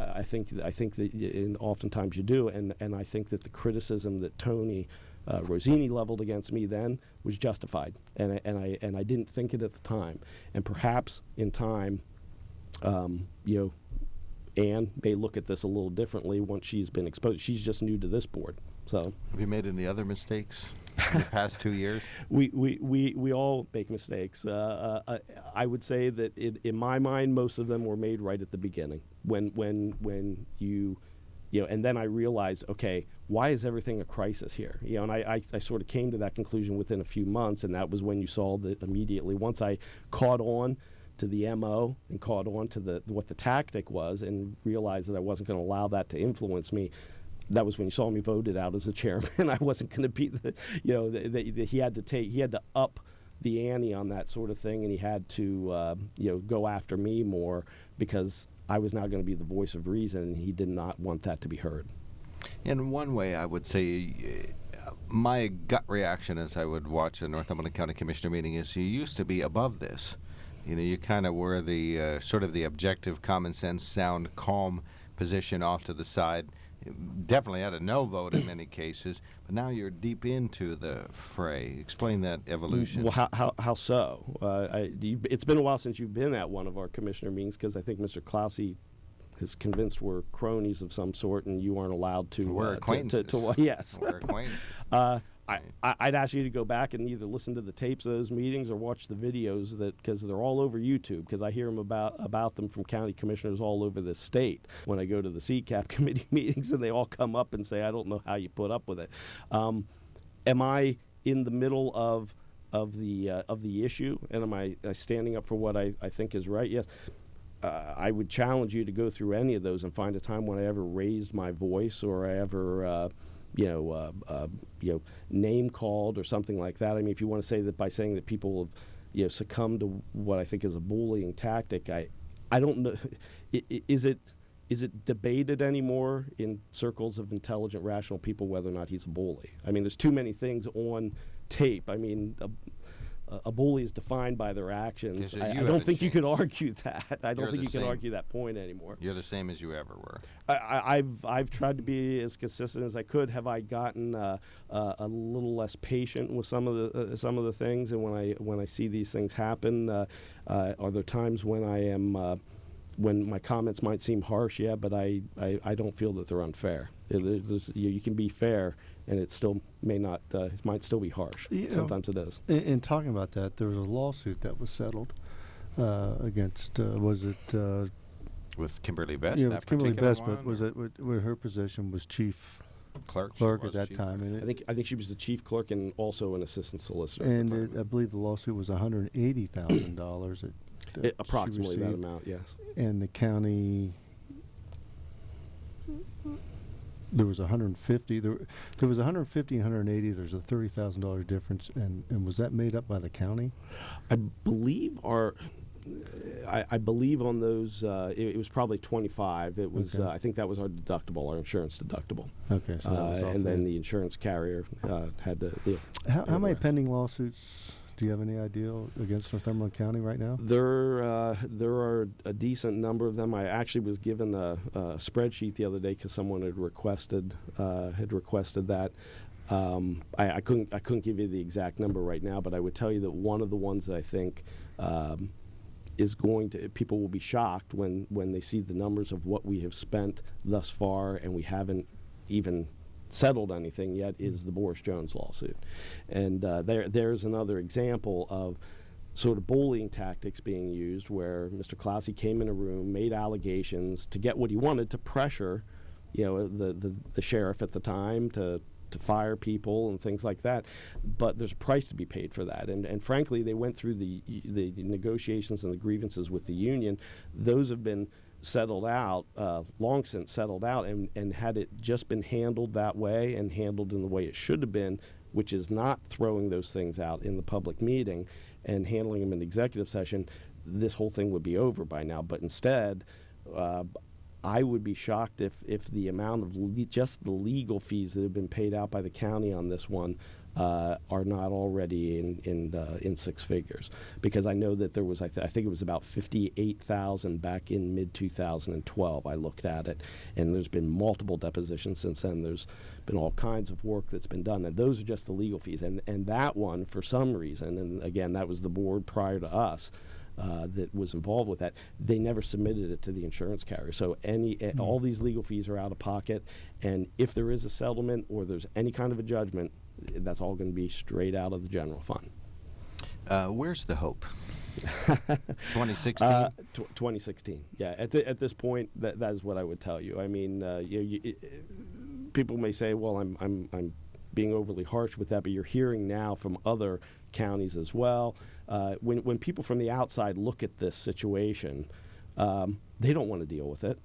I think that oftentimes you do, and I think that the criticism that Tony Rosini leveled against me then was justified, and I didn't think it at the time, and perhaps in time, Ann may look at this a little differently once she's been exposed. She's just new to this board. So, have you made any other mistakes in the past 2 years? We all make mistakes. I would say that in my mind, most of them were made right at the beginning. When you and then I realized, okay, why is everything a crisis here? And I sort of came to that conclusion within a few months, and that was when you saw that immediately. Once I caught on to the MO and caught on to what the tactic was, and realized that I wasn't going to allow that to influence me, that was when you saw me voted out as the chairman. I wasn't going to be he had to up the ante on that sort of thing, and he had to go after me more, because I was now going to be the voice of reason, and he did not want that to be heard. In one way, I would say my gut reaction as I would watch a Northumberland County Commissioner meeting is you used to be above this. You kind of were the sort of the objective, common sense, sound, calm position off to the side. Definitely had a no vote in many cases, but now you're deep into the fray. Explain that evolution. Well, how so? It's been a while since you've been at one of our commissioner meetings, because I think Mr. Clousey is convinced we're cronies of some sort, and you aren't allowed to. We're acquaintances. Yes. We're acquaintances. I'd ask you to go back and either listen to the tapes of those meetings or watch the videos, because they're all over YouTube, because I hear them about them from county commissioners all over the state when I go to the CCAP committee meetings, and they all come up and say, I don't know how you put up with it. Am I in the middle of the issue, and am I standing up for what I think is right? Yes. I would challenge you to go through any of those and find a time when I ever raised my voice, or I ever name called or something like that. I mean, if you want to say that by saying that people have succumbed to what I think is a bullying tactic, I don't know. Is it debated anymore in circles of intelligent, rational people whether or not he's a bully? I mean, there's too many things on tape. I mean, a bully is defined by their actions. So I you don't haven't think you could changed. argue that. I don't You're think the you can same. argue that point anymore. You're the same as you ever were. I've tried to be as consistent as I could. Have I gotten a little less patient with some of the things? And when I see these things happen, are there times when I am when my comments might seem harsh? Yeah, but I don't feel that they're unfair. You can be fair, and it still may not. It might still be harsh. Sometimes it is. In talking about that, there was a lawsuit that was settled against. Was it? With Kimberly Best. Yeah, that with Kimberly particular Best, but one, was it where her position was chief clerk at that time? And I think she was the chief clerk and also an assistant solicitor. And I believe the lawsuit was $180,000. Approximately that amount, yes. And the county, there was 150. There was 150 and 180. There's a $30,000 difference, and was that made up by the county? I believe I believe on those it was probably 25. It was Okay. I think that was our deductible, our insurance deductible. Okay, so that was all and then fair. the insurance carrier had to. Yeah, How many pending lawsuits? Do you have any idea against Northumberland County right now? There are a decent number of them. I actually was given a spreadsheet the other day because someone had requested that. I couldn't give you the exact number right now, but I would tell you that one of the ones that I think is going to, people will be shocked when they see the numbers of what we have spent thus far, and we haven't even settled anything yet, is the Boris Jones lawsuit. And there's another example of sort of bullying tactics being used, where Mr. Clausy came in a room, made allegations to get what he wanted, to pressure, the sheriff at the time to fire people and things like that. But there's a price to be paid for that. And frankly, they went through the negotiations and the grievances with the union. Those have been settled out, long since settled out, and had it just been handled that way and handled in the way it should have been, which is not throwing those things out in the public meeting and handling them in executive session, this whole thing would be over by now. But instead, I would be shocked if the amount of just the legal fees that have been paid out by the county on this one are not already in six figures, because I know that there was I think it was about $58,000 back in mid-2012. I looked at it, and there's been multiple depositions since then. There's been all kinds of work that's been done, and those are just the legal fees. And that one, for some reason, and again, that was the board prior to us, that was involved with that, they never submitted it to the insurance carrier. So all these legal fees are out of pocket, and if there is a settlement or there's any kind of a judgment, that's all going to be straight out of the general fund. Where's the hope? 2016? 2016. Yeah, at this point, that is what I would tell you. I mean, people may say, well, I'm being overly harsh with that, but you're hearing now from other counties as well. When people from the outside look at this situation, they don't want to deal with it.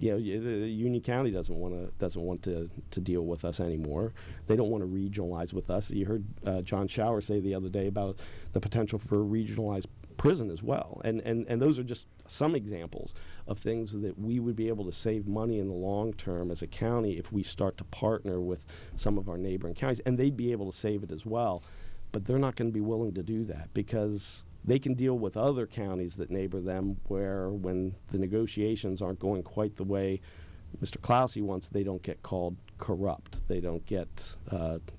Union County doesn't want to deal with us anymore. They don't want to regionalize with us. You heard John Shower say the other day about the potential for a regionalized prison as well. And those are just some examples of things that we would be able to save money in the long term as a county if we start to partner with some of our neighboring counties, and they'd be able to save it as well. But they're not going to be willing to do that, because they can deal with other counties that neighbor them, where when the negotiations aren't going quite the way Mr. Clausy wants, they don't get called corrupt. They don't get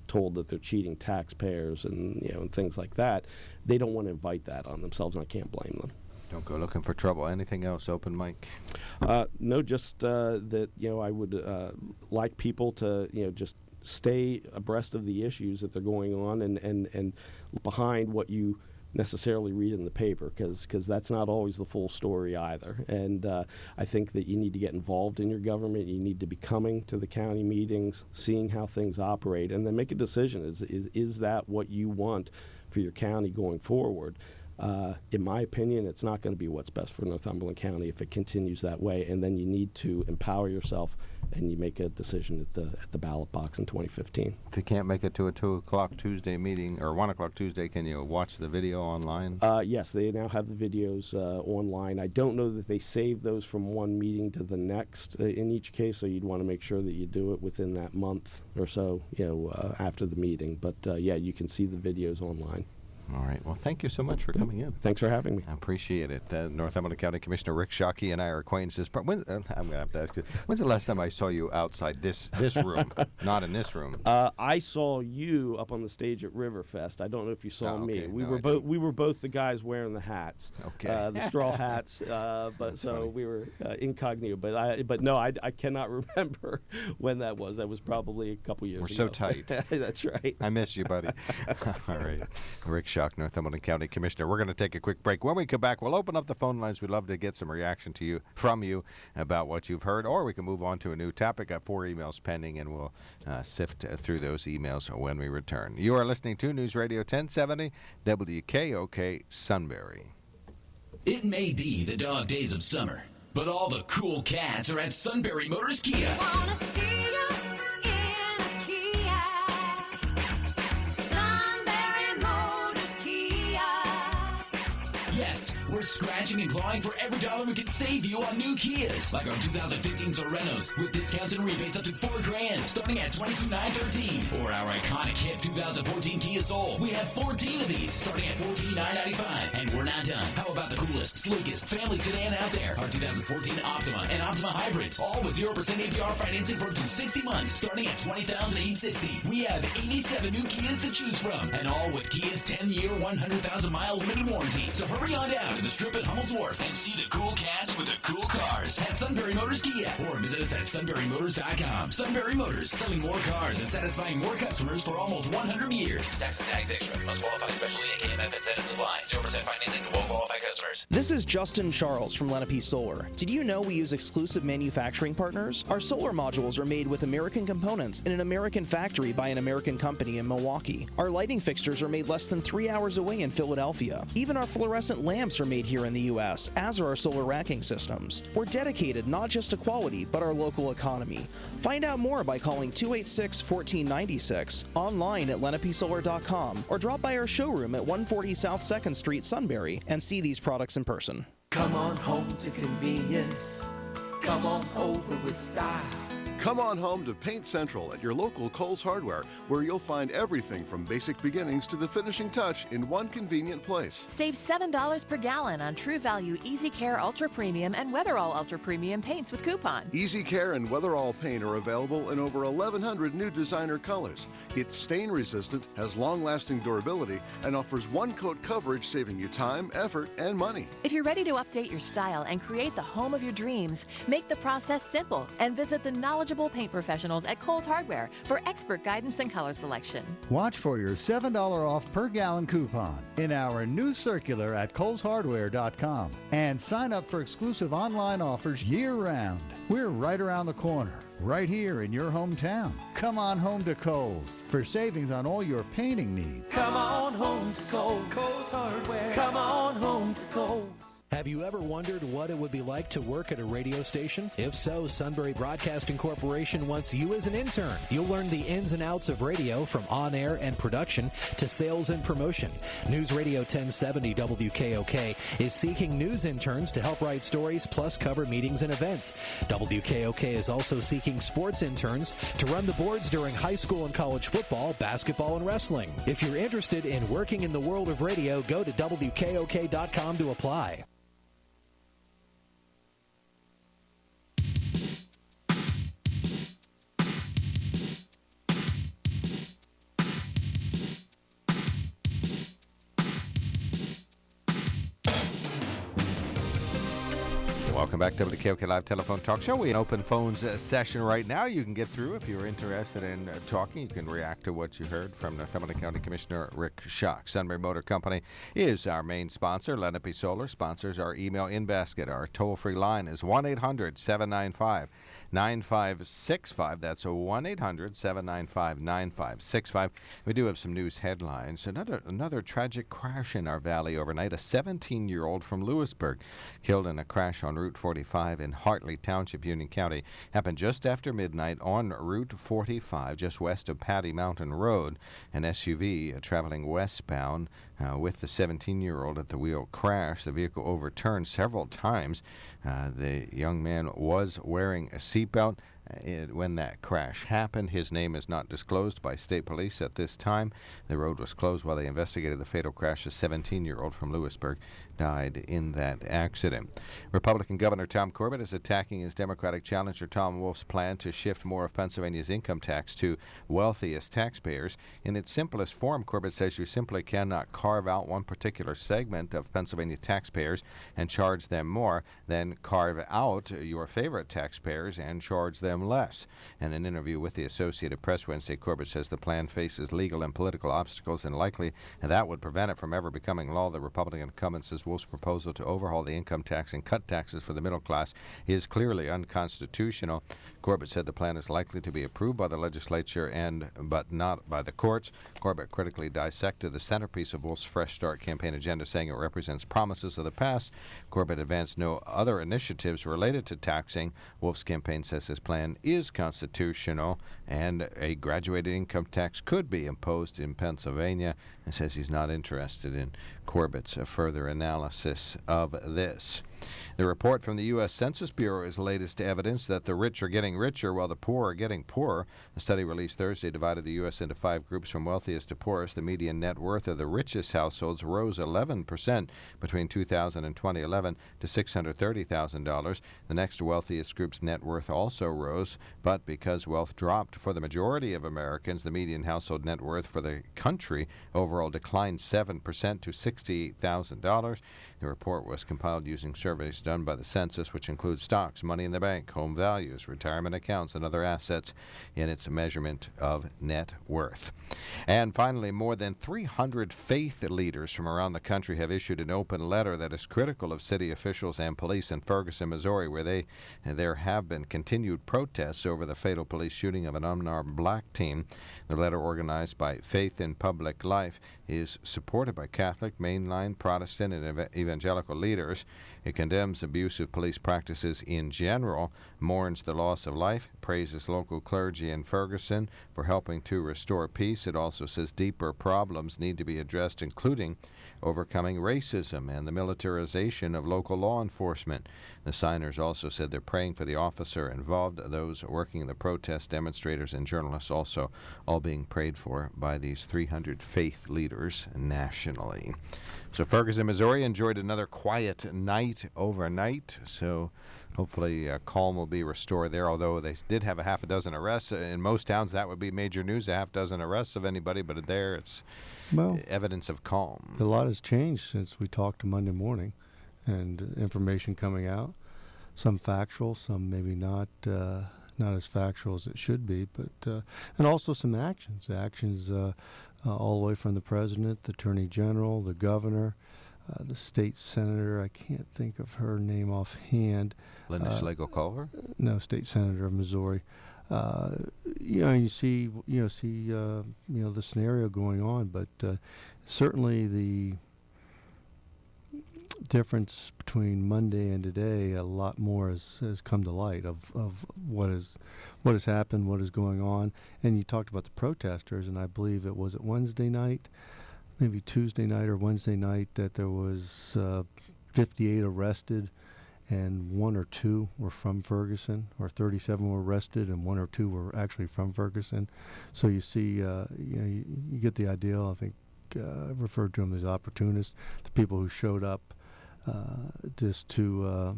told that they're cheating taxpayers and things like that. They don't want to invite that on themselves, and I can't blame them. Don't go looking for trouble. Anything else, open mic? No, just that I would like people to just stay abreast of the issues that are going on, and behind what you necessarily read in the paper, because that's not always the full story either. And I think that you need to get involved in your government. You need to be coming to the county meetings, seeing how things operate, and then make a decision. Is that what you want for your county going forward? In my opinion, it's not going to be what's best for Northumberland County if it continues that way. And then you need to empower yourself, and you make a decision at the ballot box in 2015. If you can't make it to a 2 o'clock Tuesday meeting or 1 o'clock Tuesday, can you watch the video online? Yes, they now have the videos online. I don't know that they save those from one meeting to the next in each case, so you'd want to make sure that you do it within that month or so, after the meeting. But yeah, you can see the videos online. All right. Well, thank you so much for coming in. Thanks for having me. I appreciate it. Northumberland County Commissioner Rick Shoch and I are acquaintances. I'm going to have to ask you, when's the last time I saw you outside this room, not in this room? I saw you up on the stage at Riverfest. I don't know if you saw me. We were both the guys wearing the hats, the straw hats. We were incognito. But no, I cannot remember when that was. That was probably a couple years ago. We're so tight. That's right. I miss you, buddy. All right. Rick Shoch, Northumberland County Commissioner. We're going to take a quick break. When we come back, we'll open up the phone lines. We'd love to get some reaction from you about what you've heard, or we can move on to a new topic. Got 4 emails pending, and we'll sift through those emails when we return. You are listening to News Radio 1070 WKOK Sunbury. It may be the dog days of summer, but all the cool cats are at Sunbury Motors Kia. Wanna see you in a Kia. Sunbury Motors Kia. Yes, we're scratching and clawing for every dollar we can save you on new Kias, like our 2015 Sorentos with discounts and rebates up to $4,000, starting at $22,913. Or our iconic hit 2014 Kia Soul. We have 14 of these, starting at $14,995. And we're not done. How about the coolest, sleekest family sedan out there? Our 2014 Optima and Optima Hybrids, all with 0% APR financing for up to 60 months, starting at $20,860. We have 87 new Kias to choose from, and all with Kia's 10-year, 100,000-mile limited warranty. So hurry on down to the Strip at Hummel's Wharf and see the cool cats with the cool cars at Sunbury Motors Kia, or visit us at sunburymotors.com. Sunbury Motors, selling more cars and satisfying more customers for almost 100 years. Tax and tax extra. Must qualify specially at KMF incentives apply. 0% financing to all qualified customers. This is Justin Charles from Lenape Solar. Did you know we use exclusive manufacturing partners? Our solar modules are made with American components in an American factory by an American company in Milwaukee. Our lighting fixtures are made less than 3 hours away in Philadelphia. Even our fluorescent lamps are made here in the U.S., as are our solar racking systems. We're dedicated not just to quality, but our local economy. Find out more by calling 286-1496, online at lenapesolar.com, or drop by our showroom at 140 South 2nd Street, Sunbury, and see these products in person. Come on home to convenience. Come on over with style. Come on home to Paint Central at your local Kohl's Hardware, where you'll find everything from basic beginnings to the finishing touch in one convenient place. Save $7 per gallon on True Value Easy Care Ultra Premium and Weatherall Ultra Premium paints with coupon. Easy Care and Weatherall paint are available in over 1,100 new designer colors. It's stain resistant, has long-lasting durability, and offers one-coat coverage, saving you time, effort, and money. If you're ready to update your style and create the home of your dreams, make the process simple and visit the knowledgeable paint professionals at Kohl's Hardware for expert guidance and color selection. Watch for your $7 off per gallon coupon in our new circular at Kohl'sHardware.com and sign up for exclusive online offers year-round. We're right around the corner, right here in your hometown. Come on home to Kohl's for savings on all your painting needs. Come on home to Kohl's. Kohl's Hardware. Come on home to Kohl's. Have you ever wondered what it would be like to work at a radio station? If so, Sunbury Broadcasting Corporation wants you as an intern. You'll learn the ins and outs of radio, from on-air and production to sales and promotion. News Radio 1070 WKOK is seeking news interns to help write stories plus cover meetings and events. WKOK is also seeking sports interns to run the boards during high school and college football, basketball, and wrestling. If you're interested in working in the world of radio, go to WKOK.com to apply. Welcome back to the WKOK Live Telephone Talk Show. We an open phones session right now. You can get through if you're interested in talking. You can react to what you heard from Northumberland County Commissioner Rick Shoch. Sunbury Motor Company is our main sponsor. Lenape Solar sponsors our email in basket. Our toll-free line is 1-800-795-9565. That's 1-800-795-9565. We do have some news headlines. Another tragic crash in our valley overnight. A 17-year-old from Lewisburg killed in a crash on Route 45 in Hartley Township, Union County. Happened just after midnight on Route 45, just west of Paddy Mountain Road. An SUV traveling westbound with the 17-year-old at the wheel crashed. The vehicle overturned several times. The young man was wearing a seatbelt. when that crash happened. His name is not disclosed by state police at this time. The road was closed while they investigated the fatal crash. A 17-year-old from Lewisburg died in that accident. Republican Governor Tom Corbett is attacking his Democratic challenger Tom Wolf's plan to shift more of Pennsylvania's income tax to wealthiest taxpayers. In its simplest form, Corbett says you simply cannot carve out one particular segment of Pennsylvania taxpayers and charge them more, then carve out your favorite taxpayers and charge them less. In an interview with the Associated Press Wednesday, Corbett says the plan faces legal and political obstacles, and likely that would prevent it from ever becoming law. The Republican incumbent says Wolf's proposal to overhaul the income tax and cut taxes for the middle class is clearly unconstitutional. Corbett said the plan is likely to be approved by the legislature but not by the courts. Corbett critically dissected the centerpiece of Wolf's Fresh Start campaign agenda, saying it represents promises of the past. Corbett advanced no other initiatives related to taxing. Wolf's campaign says his plan is constitutional and a graduated income tax could be imposed in Pennsylvania, and says he's not interested in Corbett's further analysis of this. The report from the U.S. Census Bureau is latest evidence that the rich are getting richer while the poor are getting poorer. A study released Thursday divided the U.S. into 5 groups from wealthiest to poorest. The median net worth of the richest households rose 11% between 2000 and 2011 to $630,000. The next wealthiest group's net worth also rose, but because wealth dropped for the majority of Americans, the median household net worth for the country overall declined 7% to $68,000. The report was compiled using surveys done by the census, which includes stocks, money in the bank, home values, retirement accounts, and other assets in its measurement of net worth. And finally, more than 300 faith leaders from around the country have issued an open letter that is critical of city officials and police in Ferguson, Missouri, where there have been continued protests over the fatal police shooting of an unarmed black teen. The letter, organized by Faith in Public Life, is supported by Catholic, mainline, Protestant, and evangelical leaders. It condemns abusive police practices in general, mourns the loss of life, praises local clergy in Ferguson for helping to restore peace. It also says deeper problems need to be addressed, including overcoming racism and the militarization of local law enforcement. The signers also said they're praying for the officer involved, those working the protest, demonstrators, and journalists also all being prayed for by these 300 faith leaders nationally. So Ferguson, Missouri enjoyed another quiet night overnight, so hopefully calm will be restored there, although they did have a half a dozen arrests. In most towns that would be major news, a half dozen arrests of anybody, but there it's evidence of calm. A lot has changed since we talked Monday morning, and information coming out, some factual, some maybe not as factual as it should be, but and also some actions all the way from the president, the attorney general, the governor, the state senator. I can't think of her name offhand. Linda Schlegel-Culver? No, state senator of Missouri. You see the scenario going on, but certainly the difference between Monday and today, a lot more has come to light of what has happened, what is going on. And you talked about the protesters, and I believe it was Wednesday night, maybe Tuesday night or Wednesday night, that there was 58 arrested, and 1 or 2 were from Ferguson, or 37 were arrested, and 1 or 2 were actually from Ferguson. So you see, you get the idea. I think I referred to them as opportunists, the people who showed up just to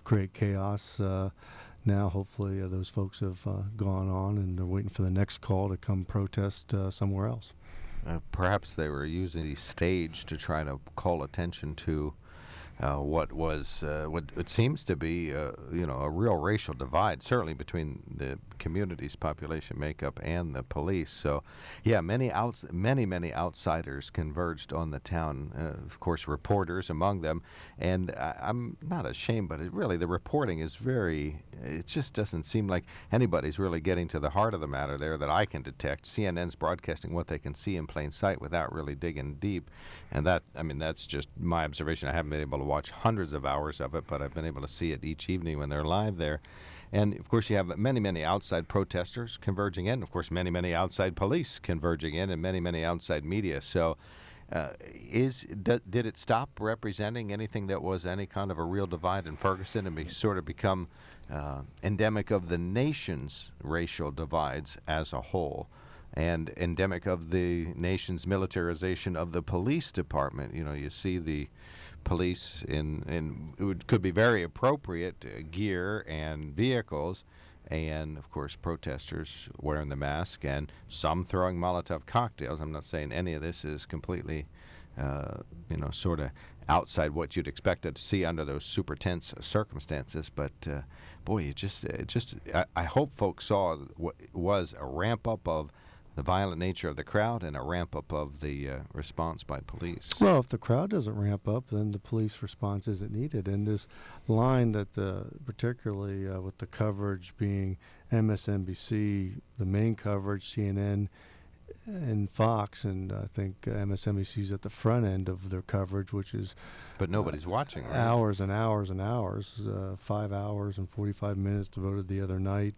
create chaos. Now, hopefully, those folks have gone on, and they're waiting for the next call to come protest somewhere else. Perhaps they were using the stage to try to call attention to what it seems to be a real racial divide, certainly between the community's population makeup and the police. So, yeah, many outsiders converged on the town. Of course, reporters among them, and I'm not ashamed, but the reporting is it just doesn't seem like anybody's really getting to the heart of the matter there that I can detect. CNN's broadcasting what they can see in plain sight without really digging deep, and that's just my observation. I haven't been able to watch hundreds of hours of it, but I've been able to see it each evening when they're live there. And of course you have many outside protesters converging in, of course many outside police converging in, and many outside media. So Did it stop representing anything that was any kind of a real divide in Ferguson and sort of become endemic of the nation's racial divides as a whole, and endemic of the nation's militarization of the police department? You know, you see the police in could be very appropriate gear and vehicles, and of course protesters wearing the mask and some throwing Molotov cocktails. I'm not saying any of this is completely sort of outside what you'd expect to see under those super tense circumstances, but boy, I hope folks saw what was a ramp up of the violent nature of the crowd and a ramp up of the response by police. Well, if the crowd doesn't ramp up, then the police response isn't needed. And this line that, particularly with the coverage being MSNBC, the main coverage, CNN, and Fox, and I think MSNBC's at the front end of their coverage, which is but nobody's watching, right? Hours and hours and hours, 5 hours and 45 minutes devoted the other night,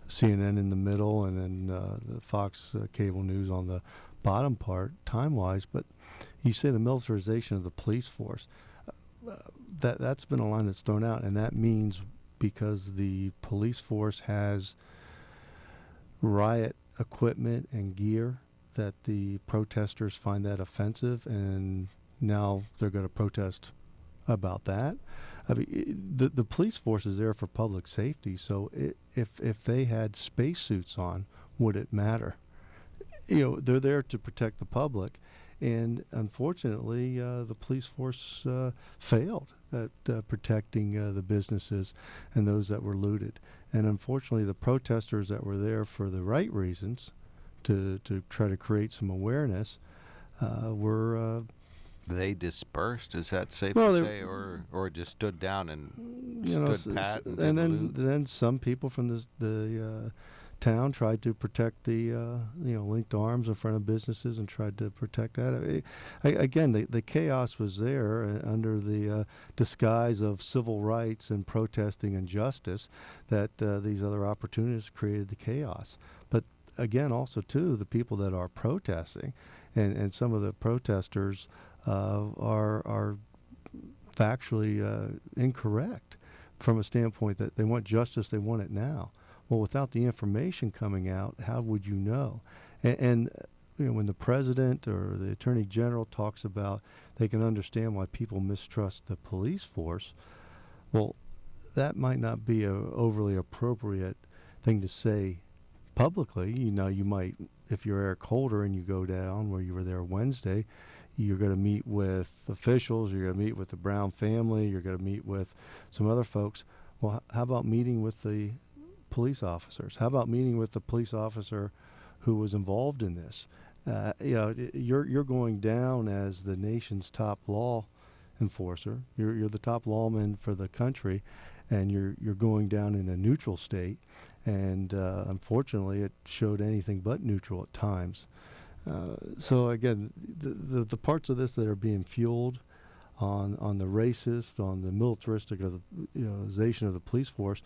CNN in the middle, and then the Fox cable news on the bottom part, time-wise. But you say the militarization of the police force, that's been a line that's thrown out, and that means because the police force has riot equipment and gear that the protesters find that offensive, and now they're going to protest about that. I mean, the police force is there for public safety, so if they had spacesuits on, would it matter? You know, they're there to protect the public, and unfortunately, the police force failed at protecting the businesses and those that were looted. And unfortunately, the protesters that were there for the right reasons, to try to create some awareness, were they dispersed. Is that safe well, to say, or just stood down and stood pat? And then some people from the town tried to protect the linked arms in front of businesses and tried to protect that. Again, the chaos was there under the disguise of civil rights and protesting and justice, that these other opportunists created the chaos. But again, also too, the people that are protesting and some of the protesters are factually incorrect from a standpoint that they want justice, they want it now. Well, without the information coming out, how would you know? And when the president or the attorney general talks about they can understand why people mistrust the police force, well, that might not be an overly appropriate thing to say publicly. You know, you might, if you're Eric Holder and you go down where you were there Wednesday, you're going to meet with officials, you're going to meet with the Brown family, you're going to meet with some other folks. Well, how about meeting with the police officers? How about meeting with the police officer who was involved in this? You're going down as the nation's top law enforcer. You're the top lawman for the country, and you're going down in a neutral state. And unfortunately, it showed anything but neutral at times. So again, the parts of this that are being fueled on the racist, on the militarization of the police force,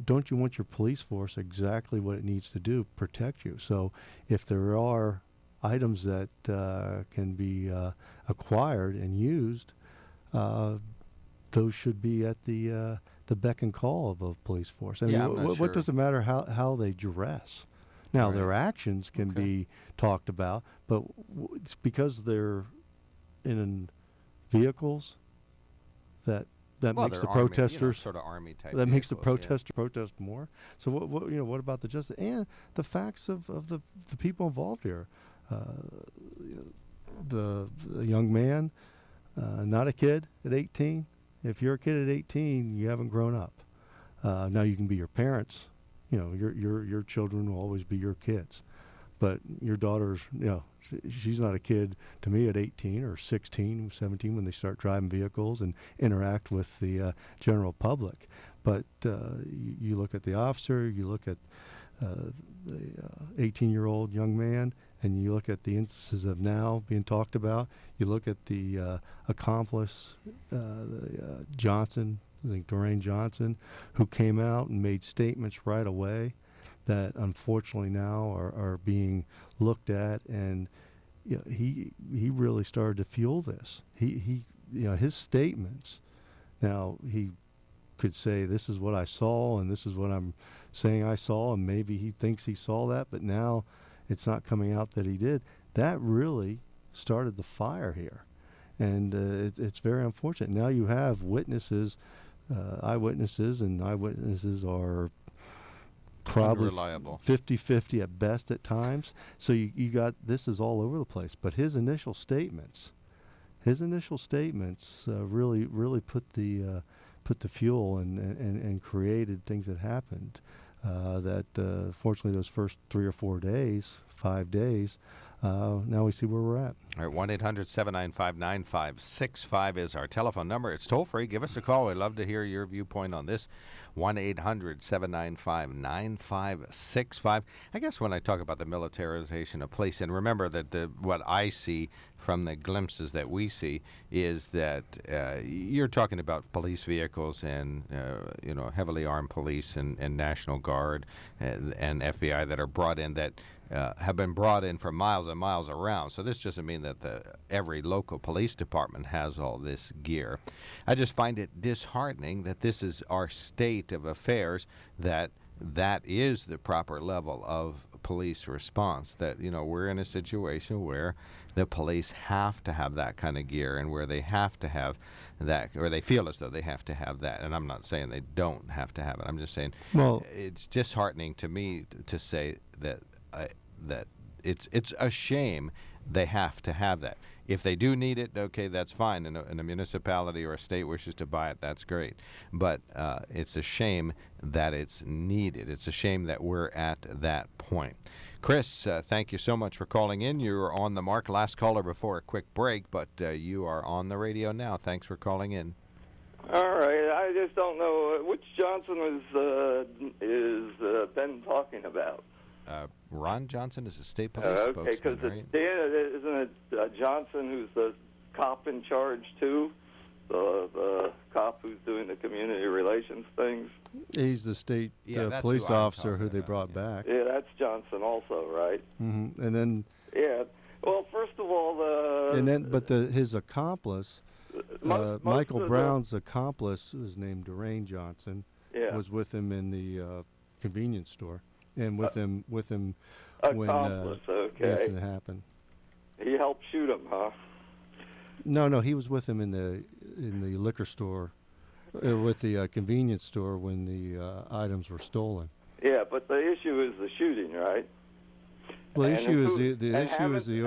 don't you want your police force exactly what it needs to do, protect you? So if there are items that can be acquired and used, those should be at the beck and call of a police force. I mean, what does it matter how they dress? Now, their actions can be talked about, but it's because they're in vehicles that makes the protesters sort of army type. That makes the protester protest more. So what about the justice and the facts of the people involved here? The young man, not a kid at 18. If you're a kid at 18, you haven't grown up. Now you can be your parents. You know, your children will always be your kids, but your daughter's, she's not a kid to me at 18 or 16, 17 when they start driving vehicles and interact with the general public. But you look at the officer, you look at the 18-year-old young man, and you look at the instances of now being talked about. You look at the accomplice, Johnson, I think Dwayne Johnson, who came out and made statements right away that unfortunately now are being looked at and he really started to fuel this. He his statements. Now he could say, this is what I saw and this is what I'm saying I saw, and maybe he thinks he saw that, but now it's not coming out that he did. That really started the fire here, and it's very unfortunate. Now you have witnesses, eyewitnesses, and eyewitnesses are probably unreliable, 50-50 at best at times. So you got, this is all over the place. But his initial statements really put the fuel and created things that happened. That fortunately those first 3 or 4 days, 5 days, now we see where we're at. All right, 1-800-795-9565 is our telephone number. It's toll free. Give us a call. We'd love to hear your viewpoint on this. 1-800-795-9565. I guess when I talk about the militarization of police, and remember that what I see from the glimpses that we see is that you're talking about police vehicles and heavily armed police and National Guard and FBI that are brought in that have been brought in for miles and miles around. So this doesn't mean that every local police department has all this gear. I just find it disheartening that this is our state of affairs, that is the proper level of police response, that we're in a situation where the police have to have that kind of gear, and where they have to have that, or they feel as though they have to have that. And I'm not saying they don't have to have it. I'm just saying, well, it's disheartening to me to say that that it's a shame they have to have that. If they do need it, okay, that's fine. And a municipality or a state wishes to buy it, that's great. But it's a shame that it's needed. It's a shame that we're at that point. Chris, thank you so much for calling in. You're on the mark. Last caller before a quick break, but you are on the radio now. Thanks for calling in. All right. I just don't know which Johnson is Ben talking about. Ron Johnson is a state police okay, spokesman, because right? isn't it Johnson who's the cop in charge too? The cop who's doing the community relations things? He's the state police officer who they brought back. Yeah, that's Johnson also, right? Mm-hmm. And then... Yeah. Well, first of all, his accomplice, Michael Brown's accomplice, was named Dwayne Johnson, was with him in the convenience store. And with him when the incident happened. He helped shoot him, huh? No, he was with him in the liquor store, with the convenience store when the items were stolen. Yeah, but the issue is the shooting, right? Well, the issue is the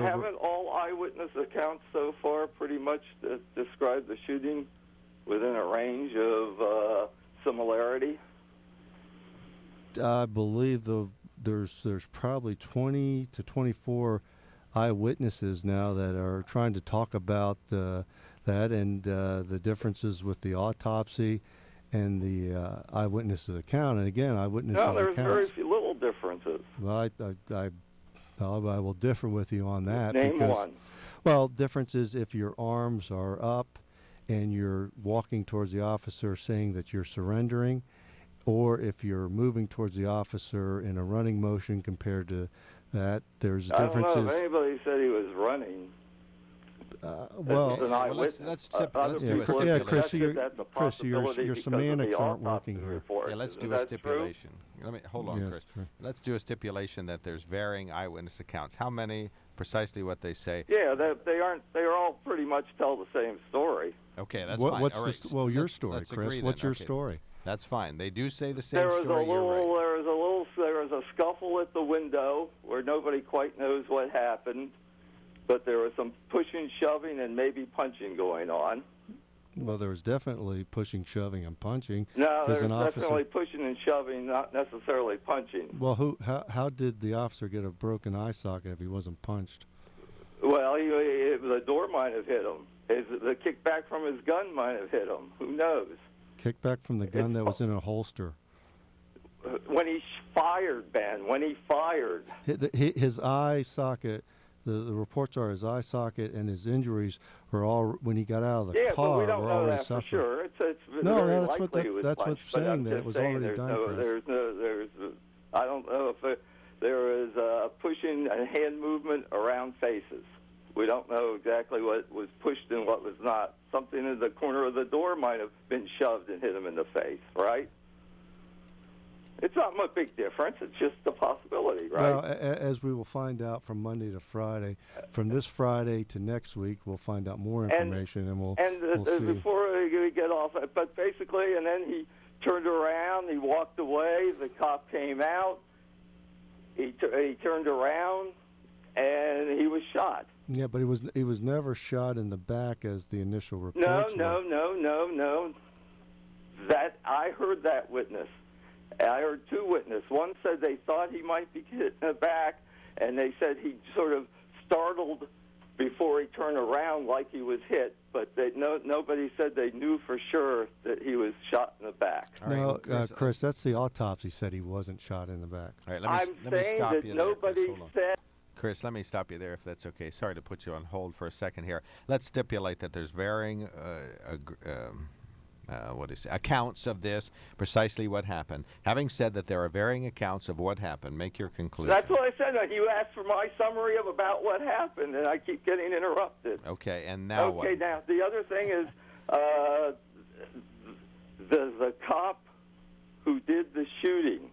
haven't all eyewitness accounts so far pretty much described the shooting within a range of similarity? I believe there's probably 20 to 24 eyewitnesses now that are trying to talk about that and the differences with the autopsy and the eyewitnesses account. And again, eyewitnesses accounts. No, there's very few little differences. Well, I will differ with you on that. Name one. Well, difference is if your arms are up and you're walking towards the officer saying that you're surrendering, or if you're moving towards the officer in a running motion compared to that, there's differences. I don't know if anybody said he was running. Let's do a stipulation. Chris, your semantics aren't working here. Yeah, let's do a stipulation. Hold on, Chris. True. Let's do a stipulation that there's varying eyewitness accounts. How many? Precisely what they say. Yeah, they aren't. They all pretty much tell the same story. Okay, that's fine. Your story, Chris. What's your story? That's fine. They do say the same story. There was a scuffle at the window where nobody quite knows what happened, but there was some pushing, shoving, and maybe punching going on. Well, there was definitely pushing, shoving, and punching. No, there was definitely pushing and shoving, not necessarily punching. Well, how did the officer get a broken eye socket if he wasn't punched? Well, the door might have hit him. The kickback from his gun might have hit him. Who knows? Kickback from the gun that was in a holster. When he fired, Ben, when he fired. His eye socket, the reports are his eye socket and his injuries were all, when he got out of the car, but we don't know that suffering. for sure. It's no, very that's likely what's saying that it was already done. I don't know if there is pushing and hand movement around faces. We don't know exactly what was pushed and what was not. Something in the corner of the door might have been shoved and hit him in the face, right? It's not a big difference. It's just a possibility, right? Well, as we will find out from Monday to Friday, from this Friday to next week, we'll find out more information, and we'll see. Before we get off, but basically, and then he turned around, he walked away, the cop came out, he turned around, and he was shot. Yeah, but he was never shot in the back as the initial report. No. That I heard that witness. I heard two witnesses. One said they thought he might be hit in the back, and they said he sort of startled before he turned around like he was hit, but nobody said they knew for sure that he was shot in the back. No, Chris, that's the autopsy said he wasn't shot in the back. All right, I'm saying that nobody said. Chris, let me stop you there if that's okay. Sorry to put you on hold for a second here. Let's stipulate that there's varying accounts of this, precisely what happened. Having said that there are varying accounts of what happened, make your conclusion. That's what I said. You asked for my summary of about what happened, and I keep getting interrupted. Okay, and now what? Okay, now, the other thing is the cop who did the shooting,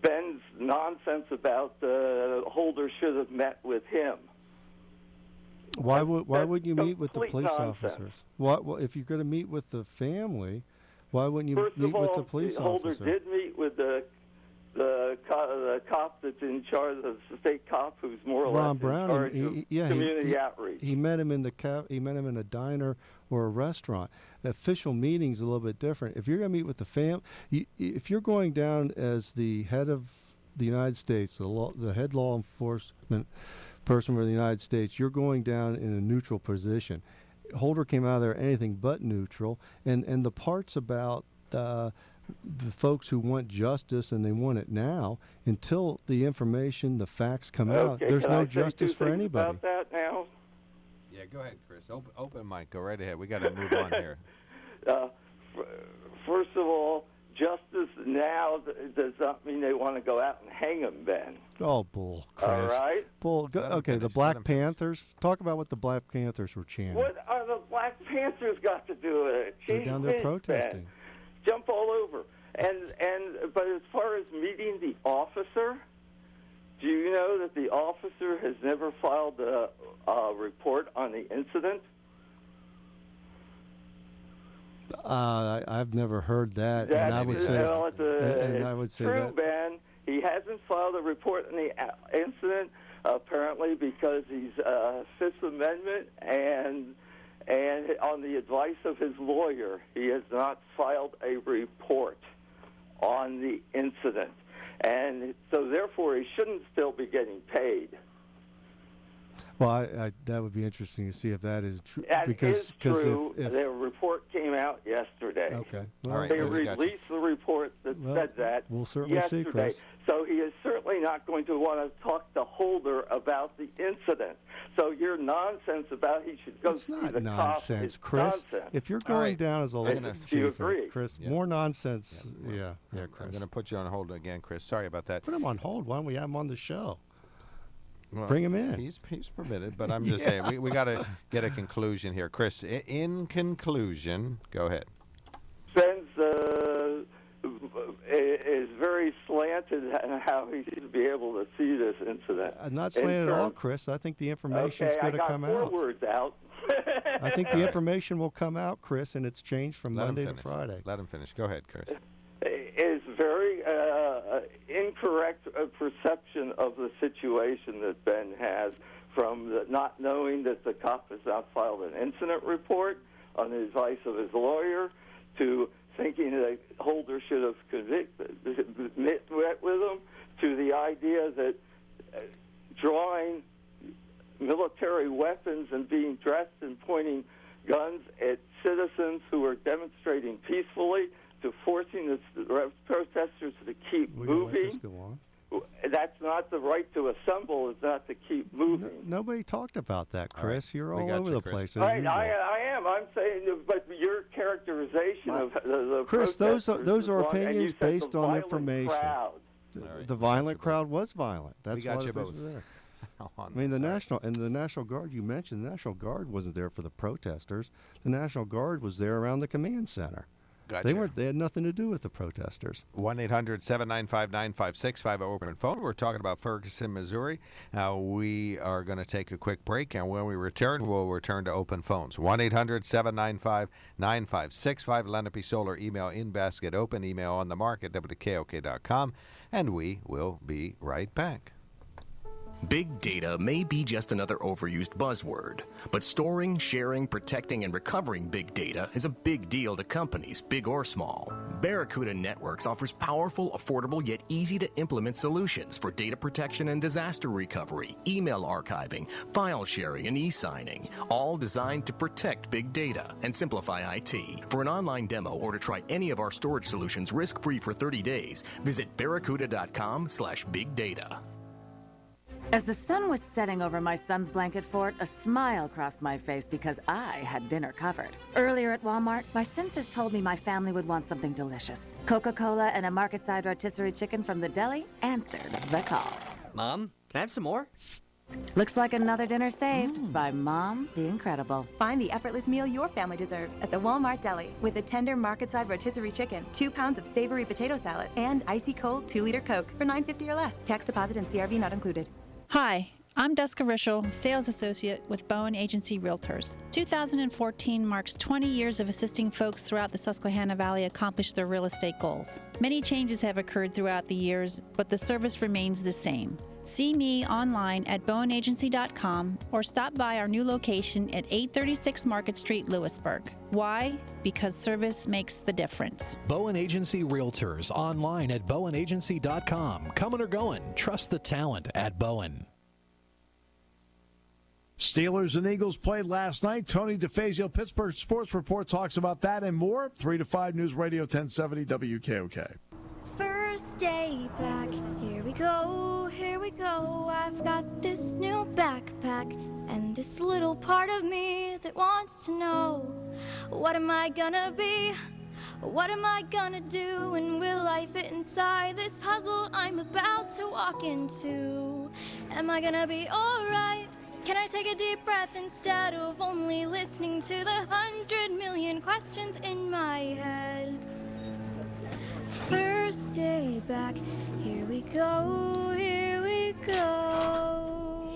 Ben's nonsense about Holder should have met with him. Why would you meet with the police nonsense. officers? What if you're going to meet with the family? Why wouldn't you meet with the police Holder officer? did meet with the cop that's in charge, the state cop who's more or Ron less Brown, in charge of community outreach. He met him in the he met him in a diner or a restaurant. The official meeting's a little bit different. If you're going to meet with the if you're going down as the head of the United States, the head law enforcement person for the United States, you're going down in a neutral position. Holder came out of there anything but neutral, and the parts about the folks who want justice and they want it now, until the information, the facts come out, there's no justice for anybody. About that now? Yeah, go ahead, Chris. Open mic. Go right ahead. We got to move on here. First of all, justice now does not mean they want to go out and hang him, Ben. Oh, bull, Chris. All right? Bull. Okay, the Black Panthers. Talk about what the Black Panthers were chanting. What are the Black Panthers got to do with it? They're down there protesting. Ben. Jump all over. But as far as meeting the officer, do you know that the officer has never filed a report on the incident? I've never heard that, and I would say true, Ben. He hasn't filed a report on the incident, apparently because he's Fifth Amendment, and on the advice of his lawyer, he has not filed a report on the incident, and so therefore he shouldn't still be getting paid. Well, that would be interesting to see if that is true. That is true. Their report came out yesterday. Okay. Well, they released the report that said that we'll certainly yesterday. see, Chris. So he is certainly not going to want to talk to Holder about the incident. So your nonsense about he should go see the nonsense, cop Chris. is nonsense. If you're going down as a do you agree? Chris, more nonsense. Yeah, Chris. I'm going to put you on hold again, Chris. Sorry about that. Put him on hold. Why don't we have him on the show? Well, bring him in. He's permitted, but I'm just saying we got to get a conclusion here. Chris, in conclusion, go ahead. Ben's is very slanted in how he should be able to see this incident. Not slanted at all, Chris. I think the information is going to come out. I got 4 words out. I think the information will come out, Chris, and it's changed from Monday to Friday. Let him finish. Go ahead, Chris. Is very incorrect perception of the situation that Ben has, from not knowing that the cop has not filed an incident report on the advice of his lawyer, to thinking that Holder should have met with him, to the idea that drawing military weapons and being dressed and pointing guns at citizens who are demonstrating peacefully, to forcing the protesters to keep moving. That's not the right to assemble. It's not to keep moving. Nobody talked about that, Chris. You're all over the place. Right, I am. I'm saying, but your characterization of the Chris, those are wrong, opinions based on information. Crowd. The violent crowd was violent. That's we got why you the both. there. I mean, the National Guard you mentioned, the National Guard wasn't there for the protesters. The National Guard was there around the command center. Gotcha. They had nothing to do with the protesters. 1-800-795-9565 open phone. We're talking about Ferguson, Missouri. We are going to take a quick break, and when we return, we'll return to open phones. 1-800-795-9565. Lenape Solar email in basket open, email on the mark at WKOK.com, and we will be right back. Big data may be just another overused buzzword, but storing, sharing, protecting, and recovering big data is a big deal to companies, big or small. Barracuda Networks offers powerful, affordable, yet easy-to-implement solutions for data protection and disaster recovery, email archiving, file sharing, and e-signing, all designed to protect big data and simplify IT. For an online demo or to try any of our storage solutions risk-free for 30 days, visit barracuda.com/bigdata. As the sun was setting over my son's blanket fort, a smile crossed my face because I had dinner covered. Earlier at Walmart, my senses told me my family would want something delicious. Coca-Cola and a market-side rotisserie chicken from the deli answered the call. Mom, can I have some more? Looks like another dinner saved by Mom the Incredible. Find the effortless meal your family deserves at the Walmart Deli with a tender market-side rotisserie chicken, 2 pounds of savory potato salad, and icy cold 2-liter Coke for $9.50 or less. Tax deposit and CRV not included. Hi, I'm Duska Rischel, Sales Associate with Bowen Agency Realtors. 2014 marks 20 years of assisting folks throughout the Susquehanna Valley accomplish their real estate goals. Many changes have occurred throughout the years, but the service remains the same. See me online at bowenagency.com or stop by our new location at 836 Market Street, Lewisburg. Why? Because service makes the difference. Bowen Agency Realtors online at bowenagency.com. Coming or going, trust the talent at Bowen. Steelers and Eagles played last night. Tony DeFazio, Pittsburgh Sports Report, talks about that and more. 3 to 5 News Radio 1070 WKOK. First day back, here we go, here we go. I've got this new backpack and this little part of me that wants to know, what am I gonna be? What am I gonna do? And will I fit inside this puzzle I'm about to walk into? Am I gonna be alright? Can I take a deep breath instead of only listening to the 100 million questions in my head? First day back, here we go, here we go. All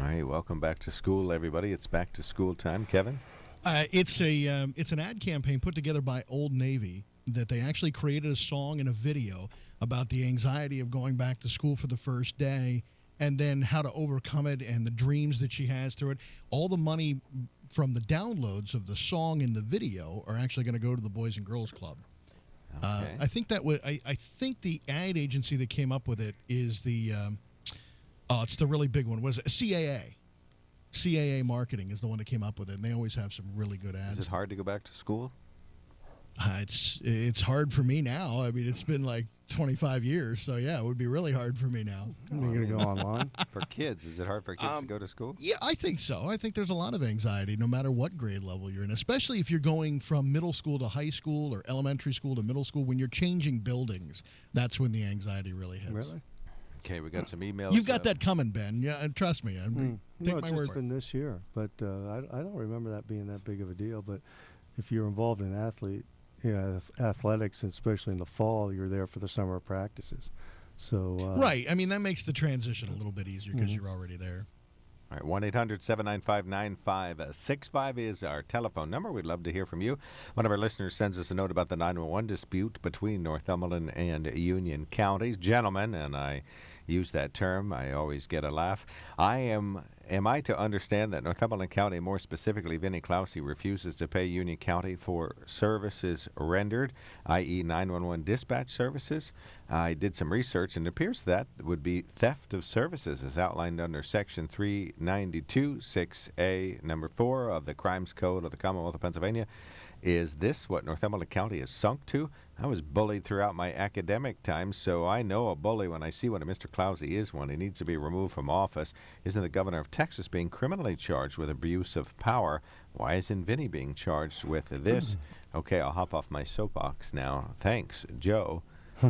right, welcome back to school, everybody. It's back to school time. Kevin? It's an ad campaign put together by Old Navy that they actually created a song and a video about the anxiety of going back to school for the first day and then how to overcome it and the dreams that she has through it. All the money from the downloads of the song and the video are actually going to go to the Boys and Girls Club. Okay. I think the ad agency that came up with it is it's the really big one. Was it CAA? CAA Marketing is the one that came up with it, and they always have some really good ads. Is it hard to go back to school? It's hard for me now. I mean, it's been like 25 years, so yeah, it would be really hard for me now. You're going to go online? For kids, is it hard for kids to go to school? Yeah, I think so. I think there's a lot of anxiety no matter what grade level you're in, especially if you're going from middle school to high school or elementary school to middle school. When you're changing buildings, that's when the anxiety really hits. Really? Okay, we got some emails. You've got that coming, Ben. Yeah, and trust me. Take No, my it's word just for it. been this year, but I don't remember that being that big of a deal. But if you're involved in athletics, especially in the fall, you're there for the summer practices. So right. I mean, that makes the transition a little bit easier because you're already there. All right, 1-800-795-9565 is our telephone number. We'd love to hear from you. One of our listeners sends us a note about the 911 dispute between Northumberland and Union counties. Gentlemen, and I use that term, I always get a laugh. Am I to understand that Northumberland County, more specifically Vinnie Clausey, refuses to pay Union County for services rendered, i.e. 911 dispatch services? I did some research, and it appears that would be theft of services as outlined under Section 392, 6A, number 4 of the Crimes Code of the Commonwealth of Pennsylvania. Is this what Northumberland County is sunk to? I was bullied throughout my academic time, so I know a bully when I see one, and Mr. Clausey is one. He needs to be removed from office. Isn't the governor of Texas being criminally charged with abuse of power? Why isn't Vinny being charged with this? Okay, I'll hop off my soapbox now. Thanks, Joe.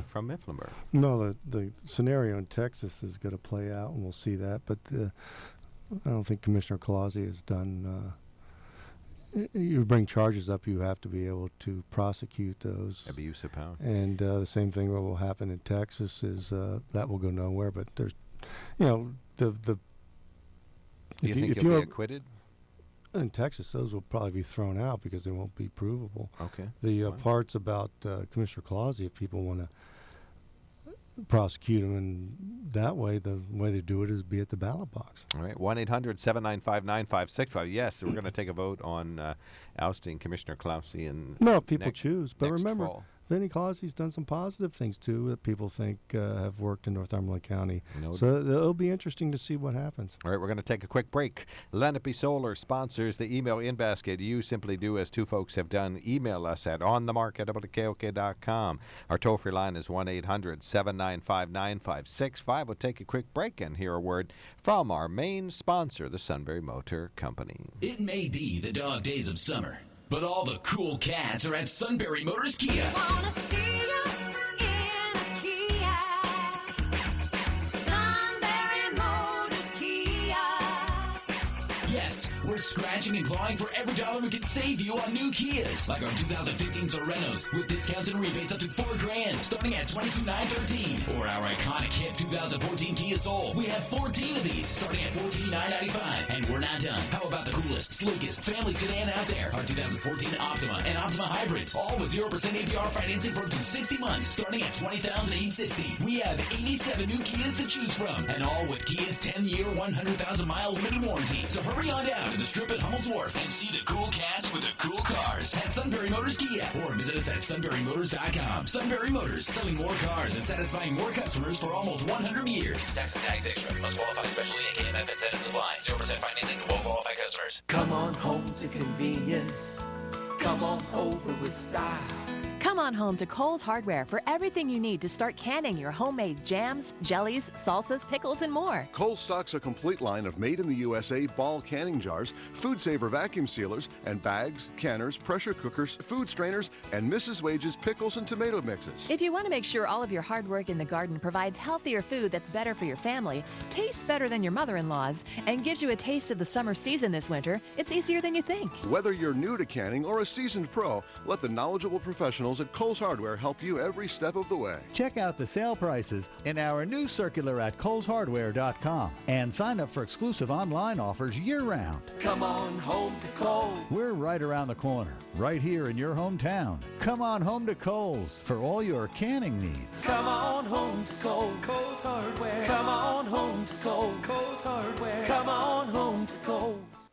from Mifflinburg. No, the scenario in Texas is going to play out, and we'll see that. But I don't think Commissioner Clausey has done. You bring charges up, you have to be able to prosecute those. Abuse of power. And the same thing will happen in Texas is that will go nowhere. But there's, the. Do you think he'll be acquitted? In Texas, those will probably be thrown out because they won't be provable. Okay. The parts about Commissioner Clausey, if people want to prosecute him in that way, the way they do it is be at the ballot box. All right, 1-800-795-9565. Yes, we're going to take a vote on ousting Commissioner Clausey. No, if people choose. But next remember, fall. Vinnie Clausey's done some positive things, too, that people think have worked in Northumberland County. No So it'll be interesting to see what happens. All right, we're going to take a quick break. Lenape Solar sponsors the email in basket. You simply do as two folks have done. Email us at onthemark@WKOK.com. Our toll-free line is 1-800-795-9565. We'll take a quick break and hear a word from our main sponsor, the Sunbury Motor Company. It may be the dog days of summer, but all the cool cats are at Sunbury Motors Kia. Wanna see you in a Kia. Sunbury Motors Kia. Yes, we're scratching and clawing for every dollar we can save you on new Kias, like our 2015 Sorenos with discounts and rebates up to $4,000, starting at $22,913. Or our iconic hit 2014 Kia Soul. We have 14 of these, starting at $14,995. And we're not done. How about the coolest, sleekest family sedan out there? Our 2014 Optima and Optima Hybrids, all with 0% APR financing for up to 60 months, starting at $20,860. We have 87 new Kias to choose from, and all with Kia's 10-year, 100,000-mile limited warranty. So hurry on down to the Strip at Hummel's Wharf and see the cool cats with the cool cars at Sunbury Motors Kia, or visit us at sunburymotors.com. Sunbury Motors, selling more cars and satisfying more customers for almost 100 years. Tax and tax extra. Must qualify specially in KMF incentives apply. 0% financing to all qualified customers. Come on home to convenience. Come on over with style. Come on home to Kohl's Hardware for everything you need to start canning your homemade jams, jellies, salsas, pickles, and more. Kohl stocks a complete line of made-in-the-USA ball canning jars, food saver vacuum sealers, and bags, canners, pressure cookers, food strainers, and Mrs. Wage's pickles and tomato mixes. If you want to make sure all of your hard work in the garden provides healthier food that's better for your family, tastes better than your mother-in-law's, and gives you a taste of the summer season this winter, it's easier than you think. Whether you're new to canning or a seasoned pro, let the knowledgeable professionals at Kohl's Hardware help you every step of the way. Check out the sale prices in our new circular at Kohl'sHardware.com and sign up for exclusive online offers year-round. Come on home to Kohl's. We're right around the corner, right here in your hometown. Come on home to Kohl's for all your canning needs. Come on home to Kohl's. Kohl's Hardware. Come on home to Kohl's. Kohl's Hardware. Come on home to Kohl's.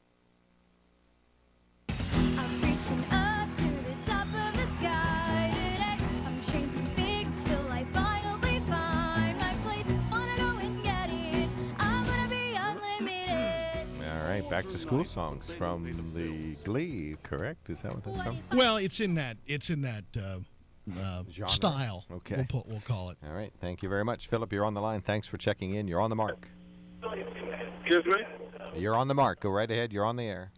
I'm reaching up to the top of the sky today. I'm dreaming big till I finally find my place. Wanna go and get it. I'm gonna be unlimited. All right, back to school songs from the Glee, correct? Is that what that's from? Well, it's in that Genre. style. Okay. We'll call it. All right, thank you very much. Philip, you're on the line. Thanks for checking in. You're on the mark. Excuse me? You're on the mark. Go right ahead. You're on the air.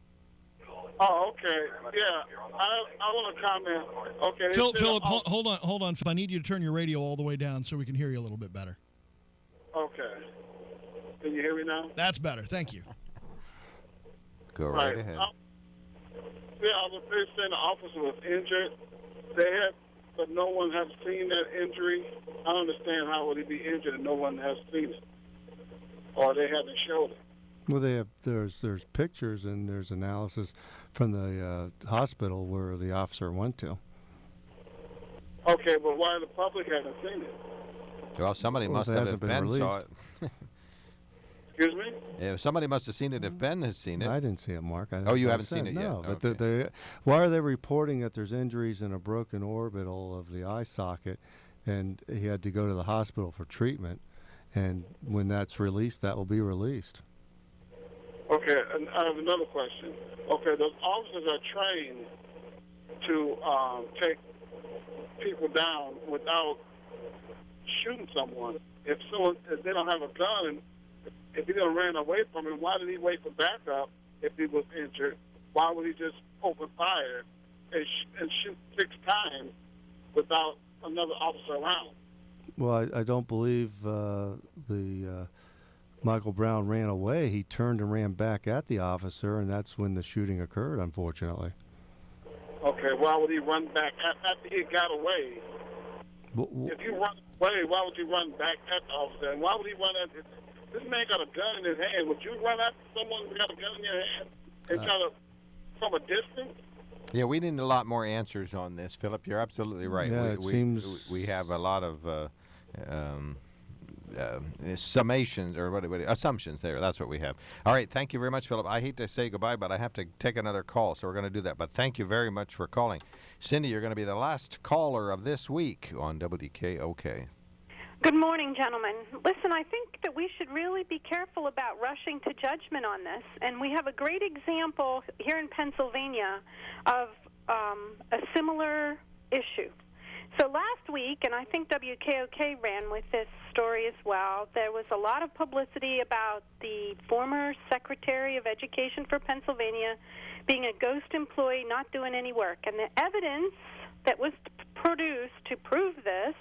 Oh, okay. Yeah, I want to comment. Okay. Philip, hold on. I need you to turn your radio all the way down so we can hear you a little bit better. Okay. Can you hear me now? That's better. Thank you. Go right ahead. Yeah, they're saying the officer was injured. But no one has seen that injury. I don't understand how would he be injured and no one has seen it, or they haven't showed it. Well, they have. There's pictures and there's analysis from the hospital where the officer went to. Okay, but why the public hasn't seen it? Well, somebody must it have hasn't if been Ben saw it. Excuse me? Yeah, somebody must have seen it if Ben has seen it. I didn't see it, Mark. Oh, you haven't seen it yet? No, but Okay. why are they reporting that there's injuries in a broken orbital of the eye socket, and he had to go to the hospital for treatment, and when that's released, that will be released. Okay, and I have another question. Okay, those officers are trained to take people down without shooting someone. If they don't have a gun, and if he done ran away from him, why did he wait for backup if he was injured? Why would he just open fire and shoot 6 times without another officer around? Well, I don't believe Michael Brown ran away. He turned and ran back at the officer, and that's when the shooting occurred, unfortunately. Okay, why would he run back after he got away? If you run away, why would you run back at the officer? And why would he run at this man got a gun in his hand. Would you run after someone who got a gun in your hand and try to, from a distance? Yeah, we need a lot more answers on this, Philip. You're absolutely right. Yeah, we have a lot of summations or what assumptions there. That's what we have. All right, thank you very much, Philip. I hate to say goodbye, but I have to take another call, so we're going to do that. But thank you very much for calling. Cindy, you're going to be the last caller of this week on WKOK. Good morning, gentlemen. Listen, I think that we should really be careful about rushing to judgment on this. And we have a great example here in Pennsylvania of a similar issue. So last week, and I think WKOK ran with this story as well, there was a lot of publicity about the former Secretary of Education for Pennsylvania being a ghost employee, not doing any work. And the evidence that was produced to prove this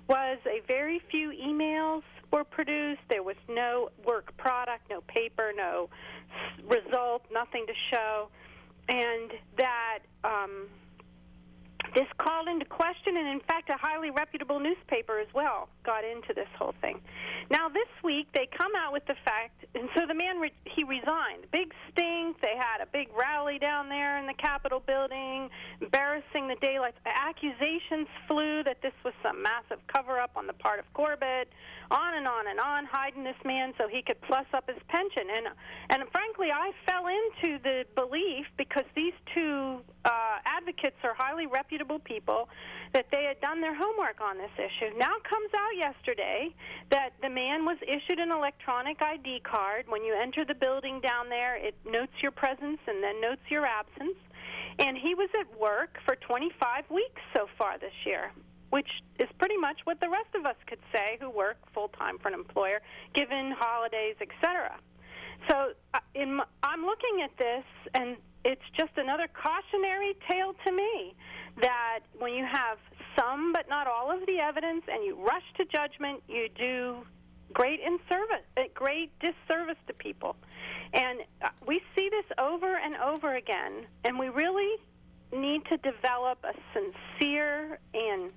was a very few emails were produced. There was no work product, no paper, no result, nothing to show. And that this called into question, and in fact a highly reputable newspaper as well got into this whole thing. Now this week they come out with the fact, and so the man, he resigned. Big stink. They had a big rally down there in the Capitol building, embarrassing the daylights. Accusations flew that this was some massive cover-up on the part of Corbett, on and on and on, hiding this man so he could plus up his pension. And frankly, I fell into the belief, because these two advocates are highly reputable people, that they had done their homework on this issue. Now comes out yesterday that the man was issued an electronic ID card. When you enter the building down there, it notes your presence and then notes your absence. And he was at work for 25 weeks so far this year, which is pretty much what the rest of us could say who work full-time for an employer, given holidays, etc. So I'm looking at this, and it's just another cautionary tale to me that when you have some but not all of the evidence and you rush to judgment, you do great disservice to people. And we see this over and over again, and we really need to develop a sincere and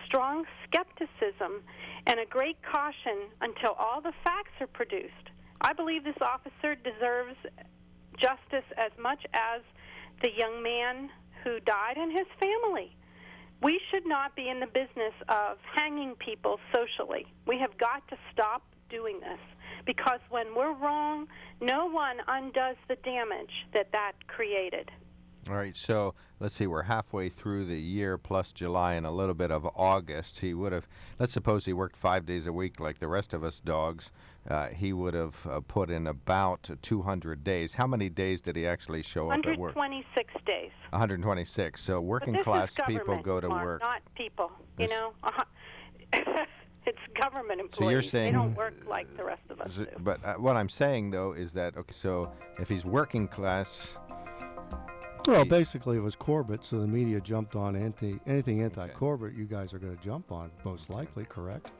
strong skepticism and a great caution until all the facts are produced. I believe this officer deserves justice as much as the young man who died and his family. We should not be in the business of hanging people socially. We have got to stop doing this, because when we're wrong, no one undoes the damage that created. All right, so let's see, we're halfway through the year plus July and a little bit of August. He would have, let's suppose he worked 5 days a week like the rest of us dogs. He would have put in about 200 days. How many days did he actually show up at work? 126 days. 126. So working class people go to work. Not people, you know. It's government employees. So you're saying, they don't work like the rest of us do. But what I'm saying, though, is that, okay, so if he's working class... Well, basically it was Corbett, so the media jumped on anything anti-Corbett. You guys are going to jump on, most likely, correct?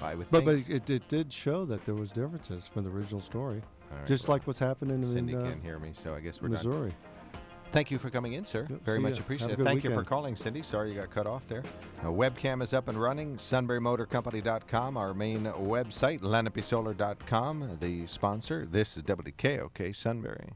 I would but think. But it did show that there was differences from the original story, right, just like what's happening in Cindy can't hear me, so I guess we're Missouri. Done. Thank you for coming in, sir. Very much appreciated. Thank you for calling, Cindy. Sorry you got cut off there. Webcam is up and running. SunburyMotorCompany.com, our main website. LenapeSolar.com, the sponsor. This is WKOK Sunbury.